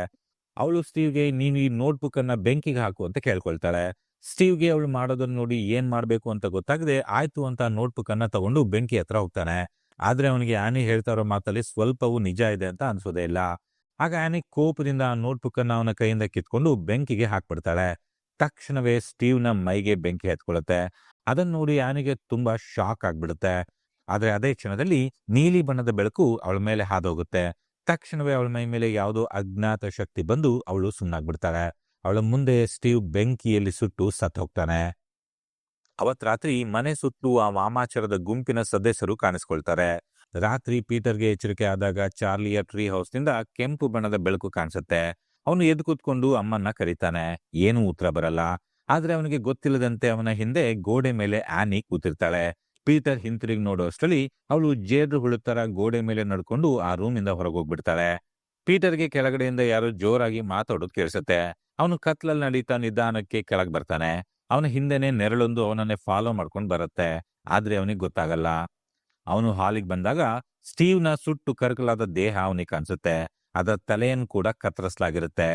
ಅವಳು ಸ್ಟೀವ್ಗೆ ನೀನು ಈ ನೋಟ್ಬುಕ್ ಅನ್ನ ಬೆಂಕಿಗೆ ಹಾಕು ಅಂತ ಕೇಳ್ಕೊಳ್ತಾಳೆ. ಸ್ಟೀವ್ಗೆ ಅವಳು ಮಾಡೋದನ್ನ ನೋಡಿ ಏನ್ ಮಾಡ್ಬೇಕು ಅಂತ ಗೊತ್ತಾಗದೆ ಆಯ್ತು ಅಂತ ನೋಟ್ಬುಕ್ ಅನ್ನ ತಗೊಂಡು ಬೆಂಕಿ ಹತ್ರ ಹೋಗ್ತಾನೆ. ಆದ್ರೆ ಅವನಿಗೆ ಆನಿ ಹೇಳ್ತಾ ಇರೋ ಮಾತಲ್ಲಿ ಸ್ವಲ್ಪವೂ ನಿಜ ಇದೆ ಅಂತ ಅನ್ಸೋದೇ ಇಲ್ಲ. ಆಗ ಆನಿ ಕೋಪದಿಂದ ಆ ನೋಟ್ಬುಕ್ ಅನ್ನ ಅವನ ಕೈಯಿಂದ ಕಿತ್ಕೊಂಡು ಬೆಂಕಿಗೆ ಹಾಕ್ಬಿಡ್ತಾಳೆ. ತಕ್ಷಣವೇ ಸ್ಟೀವ್ನ ಮೈಗೆ ಬೆಂಕಿ ಹತ್ಕೊಳ್ಳುತ್ತೆ. ಅದನ್ನ ನೋಡಿ ಆನಿಗೆ ತುಂಬಾ ಶಾಕ್ ಆಗ್ಬಿಡುತ್ತೆ. ಆದ್ರೆ ಅದೇ ಕ್ಷಣದಲ್ಲಿ ನೀಲಿ ಬಣ್ಣದ ಬೆಳಕು ಅವಳ ಮೇಲೆ ಹಾದೋಗುತ್ತೆ. ತಕ್ಷಣವೇ ಅವಳ ಮೈ ಮೇಲೆ ಯಾವುದೋ ಅಜ್ಞಾತ ಶಕ್ತಿ ಬಂದು ಅವಳು ಸುಣ್ಣಾಗ್ಬಿಡ್ತಾಳೆ. ಅವಳ ಮುಂದೆ ಸ್ಟೀವ್ ಬೆಂಕಿಯಲ್ಲಿ ಸುಟ್ಟು ಸತ್ತು ಹೋಗ್ತಾನೆ. ಅವತ್ ರಾತ್ರಿ ಮನೆ ಸುತ್ತಲೂ ಆ ವಾಮಾಚಾರದ ಗುಂಪಿನ ಸದಸ್ಯರು ಕಾಣಿಸ್ಕೊಳ್ತಾರೆ. ರಾತ್ರಿ ಪೀಟರ್ಗೆ ಎಚ್ಚರಿಕೆ ಆದಾಗ ಚಾರ್ಲಿಯ ಟ್ರೀ ಹೌಸ್ನಿಂದ ಕೆಂಪು ಬಣ್ಣದ ಬೆಳಕು ಕಾಣಿಸುತ್ತೆ. ಅವನು ಎದ್ದು ಕೂತ್ಕೊಂಡು ಅಮ್ಮನ್ನ ಕರೀತಾನೆ. ಏನೂ ಉತ್ತರ ಬರಲ್ಲ. ಆದ್ರೆ ಅವನಿಗೆ ಗೊತ್ತಿಲ್ಲದಂತೆ ಅವನ ಹಿಂದೆ ಗೋಡೆ ಮೇಲೆ ಆನಿ ಕೂತಿರ್ತಾಳೆ. ಪೀಟರ್ ಹಿಂತಿರುಗಿ ನೋಡೋ ಅಷ್ಟರಲ್ಲಿ ಅವಳು ಜೇಡ್ರು ಹುಳುತ್ತರ ಗೋಡೆ ಮೇಲೆ ನಡ್ಕೊಂಡು ಆ ರೂಮಿಂದ ಹೊರಗೋಗ್ಬಿಡ್ತಾಳೆ. ಪೀಟರ್ಗೆ ಕೆಳಗಡೆಯಿಂದ ಯಾರೋ ಜೋರಾಗಿ ಮಾತಾಡೋದು ಕೇಳಿಸುತ್ತೆ. ಅವನು ಕತ್ಲಲ್ಲಿ ನಡೀತಾ ನಿಧಾನಕ್ಕೆ ಕೆಳಗೆ ಬರ್ತಾನೆ. ಅವನ ಹಿಂದೆನೆ ನೆರಳೊಂದು ಅವನನ್ನೇ ಫಾಲೋ ಮಾಡ್ಕೊಂಡು ಬರುತ್ತೆ. ಆದ್ರೆ ಅವನಿಗೆ ಗೊತ್ತಾಗಲ್ಲ. ಅವನು ಹಾಲಿಗೆ ಬಂದಾಗ ಸ್ಟೀವ್ನ ಸುಟ್ಟು ಕರಕಲಾದ ದೇಹ ಅವನಿಗೆ ಕಾಣಿಸುತ್ತೆ. ಅದರ ತಲೆಯನ್ನು ಕೂಡ ಕತ್ತರಿಸಲಾಗಿರುತ್ತೆ.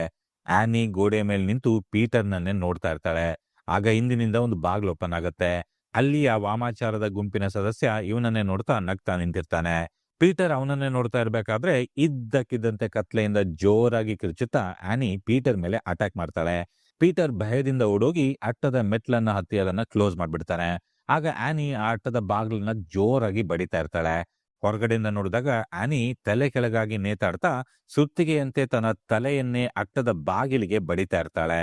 ಆನಿ ಗೋಡೆ ಮೇಲೆ ನಿಂತು ಪೀಟರ್ನನ್ನೇ ನೋಡ್ತಾ ಇರ್ತಾಳೆ. ಆಗ ಹಿಂದಿನಿಂದ ಒಂದು ಬಾಗ್ಲು ಓಪನ್ ಆಗುತ್ತೆ. ಅಲ್ಲಿ ಆ ವಾಮಾಚಾರದ ಗುಂಪಿನ ಸದಸ್ಯ ಇವನನ್ನೇ ನೋಡ್ತಾ ನಗ್ತಾ ನಿಂತಿರ್ತಾನೆ. ಪೀಟರ್ ಅವನನ್ನೇ ನೋಡ್ತಾ ಇರ್ಬೇಕಾದ್ರೆ ಇದ್ದಕ್ಕಿದ್ದಂತೆ ಕತ್ಲೆಯಿಂದ ಜೋರಾಗಿ ಕಿರ್ಚುತ್ತಾ ಆನಿ ಪೀಟರ್ ಮೇಲೆ ಅಟ್ಯಾಕ್ ಮಾಡ್ತಾಳೆ. ಪೀಟರ್ ಭಯದಿಂದ ಓಡೋಗಿ ಅಟ್ಟದ ಮೆಟ್ಲನ್ನ ಹತ್ತಿ ಅದನ್ನ ಕ್ಲೋಸ್ ಮಾಡ್ಬಿಡ್ತಾನೆ. ಆಗ ಆನಿ ಆ ಅಟ್ಟದ ಬಾಗ್ಲನ್ನ ಜೋರಾಗಿ ಬಡಿತಾ ಇರ್ತಾಳೆ. ಹೊರಗಡೆಯಿಂದ ನೋಡಿದಾಗ ಆನಿ ತಲೆ ಕೆಳಗಾಗಿ ನೇತಾಡ್ತಾ ಸುತ್ತಿಗೆಯಂತೆ ತನ್ನ ತಲೆಯನ್ನೇ ಅಟ್ಟದ ಬಾಗಿಲಿಗೆ ಬಡಿತಾ ಇರ್ತಾಳೆ.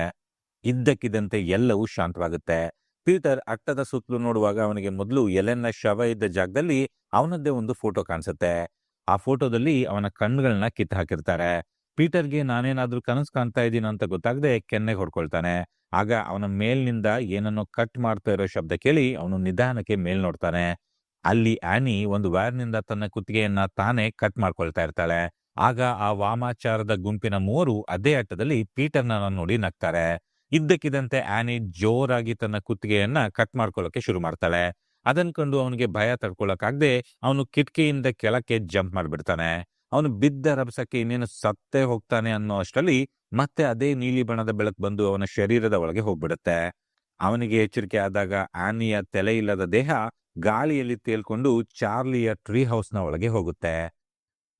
ಇದ್ದಕ್ಕಿದ್ದಂತೆ ಎಲ್ಲವೂ ಶಾಂತವಾಗುತ್ತೆ. ಪೀಟರ್ ಅಟ್ಟದ ಸುತ್ತಲೂ ನೋಡುವಾಗ ಅವನಿಗೆ ಮೊದಲು ಎಲೆನ್ನ ಶವ ಇದ್ದ ಜಾಗದಲ್ಲಿ ಅವನದ್ದೇ ಒಂದು ಫೋಟೋ ಕಾಣಿಸುತ್ತೆ. ಆ ಫೋಟೋದಲ್ಲಿ ಅವನ ಕಣ್ಣುಗಳನ್ನ ಕಿತ್ತು ಹಾಕಿರ್ತಾರೆ. ಪೀಟರ್ಗೆ ನಾನೇನಾದ್ರೂ ಕನಸು ಕಾಣ್ತಾ ಇದ್ದೀನಿ ಅಂತ ಗೊತ್ತಾಗದೆ ಕೆನ್ನೆಗೆ ಹೊಡ್ಕೊಳ್ತಾನೆ. ಆಗ ಅವನ ಮೇಲ್ನಿಂದ ಏನನ್ನೋ ಕಟ್ ಮಾಡ್ತಾ ಇರೋ ಶಬ್ದ ಕೇಳಿ ಅವನು ನಿಧಾನಕ್ಕೆ ಮೇಲ್ ನೋಡ್ತಾನೆ. ಅಲ್ಲಿ ಆನಿ ಒಂದು ವೈರ್ನಿಂದ ತನ್ನ ಕುತ್ತಿಗೆಯನ್ನ ತಾನೇ ಕಟ್ ಮಾಡ್ಕೊಳ್ತಾ ಇರ್ತಾಳೆ. ಆಗ ಆ ವಾಮಾಚಾರದ ಗುಂಪಿನ ಮೂವರು ಅದೇ ಅಟ್ಟದಲ್ಲಿ ಪೀಟರ್ನ ನೋಡಿ ನಗ್ತಾರೆ. ಇದ್ದಕ್ಕಿದ್ದಂತೆ ಆನಿ ಜೋರಾಗಿ ತನ್ನ ಕುತ್ತಿಗೆಯನ್ನ ಕಟ್ ಮಾಡ್ಕೊಳ್ಳೋಕೆ ಶುರು ಮಾಡ್ತಾಳೆ. ಅದನ್ ಕಂಡು ಅವನಿಗೆ ಭಯ ತಡ್ಕೊಳಕ್ಕಾಗದೆ ಅವನು ಕಿಟಕಿಯಿಂದ ಕೆಳಕ್ಕೆ ಜಂಪ್ ಮಾಡ್ಬಿಡ್ತಾನೆ. ಅವನು ಬಿದ್ದ ರಭಸಕ್ಕೆ ಇನ್ನೇನು ಸತ್ತೇ ಹೋಗ್ತಾನೆ ಅನ್ನೋ ಅಷ್ಟರಲ್ಲಿ ಮತ್ತೆ ಅದೇ ನೀಲಿ ಬಣ್ಣದ ಬೆಳಕು ಬಂದು ಅವನ ಶರೀರದ ಒಳಗೆ ಹೋಗ್ಬಿಡುತ್ತೆ. ಅವನಿಗೆ ಎಚ್ಚರಿಕೆ ಆದಾಗ ಆನಿಯ ತಲೆ ಇಲ್ಲದ ದೇಹ ಗಾಳಿಯಲ್ಲಿ ತೇಲ್ಕೊಂಡು ಚಾರ್ಲಿಯ ಟ್ರೀ ಹೌಸ್ನ ಒಳಗೆ ಹೋಗುತ್ತೆ.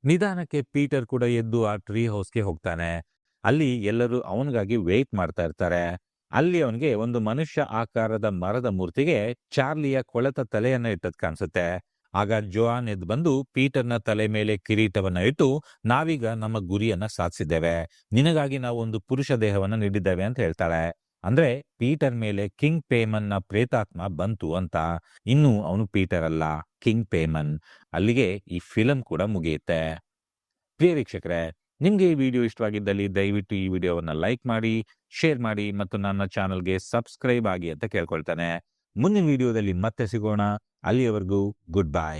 ನಿಧಾನಕ್ಕೆ ಪೀಟರ್ ಕೂಡ ಎದ್ದು ಆ ಟ್ರೀ ಹೌಸ್ಗೆ ಹೋಗ್ತಾನೆ. ಅಲ್ಲಿ ಎಲ್ಲರೂ ಅವನಿಗಾಗಿ ವೇಟ್ ಮಾಡ್ತಾ ಇರ್ತಾರೆ. ಅಲ್ಲಿ ಅವನಿಗೆ ಒಂದು ಮನುಷ್ಯ ಆಕಾರದ ಮರದ ಮೂರ್ತಿಗೆ ಚಾರ್ಲಿಯ ಕೊಳೆತ ತಲೆಯನ್ನ ಇಟ್ಟದ್ ಕಾಣಿಸುತ್ತೆ. ಆಗ ಜೋಆನ್ ಎದ್ದು ಬಂದು ಪೀಟರ್ನ ತಲೆ ಮೇಲೆ ಕಿರೀಟವನ್ನ ಇಟ್ಟು, ನಾವೀಗ ನಮ್ಮ ಗುರಿಯನ್ನ ಸಾಧಿಸಿದ್ದೇವೆ, ನಿನಗಾಗಿ ನಾವು ಒಂದು ಪುರುಷ ದೇಹವನ್ನ ನೀಡಿದ್ದೇವೆ ಅಂತ ಹೇಳ್ತಾಳೆ. ಅಂದ್ರೆ ಪೀಟರ್ ಮೇಲೆ ಕಿಂಗ್ ಪೇಮನ್ನ ಪ್ರೇತಾತ್ಮ ಬಂತು ಅಂತ. ಇನ್ನು ಅವನು ಪೀಟರ್ ಅಲ್ಲ, ಕಿಂಗ್ ಪೇಮನ್. ಅಲ್ಲಿಗೆ ಈ ಫಿಲಂ ಕೂಡ ಮುಗಿಯುತ್ತೆ. ಪ್ರಿಯ ವೀಕ್ಷಕರೇ, ನಿಮ್ಗೆ ಈ ವಿಡಿಯೋ ಇಷ್ಟವಾಗಿದ್ದಲ್ಲಿ ದಯವಿಟ್ಟು ಈ ವಿಡಿಯೋವನ್ನ ಲೈಕ್ ಮಾಡಿ, ಶೇರ್ ಮಾಡಿ ಮತ್ತು ನನ್ನ ಚಾನಲ್ಗೆ ಸಬ್ಸ್ಕ್ರೈಬ್ ಆಗಿ ಅಂತ ಕೇಳ್ಕೊಳ್ತಾನೆ. ಮುಂದಿನ ವಿಡಿಯೋದಲ್ಲಿ ಮತ್ತೆ ಸಿಗೋಣ. ಅಲ್ಲಿಯವರೆಗೂ ಗುಡ್ ಬೈ.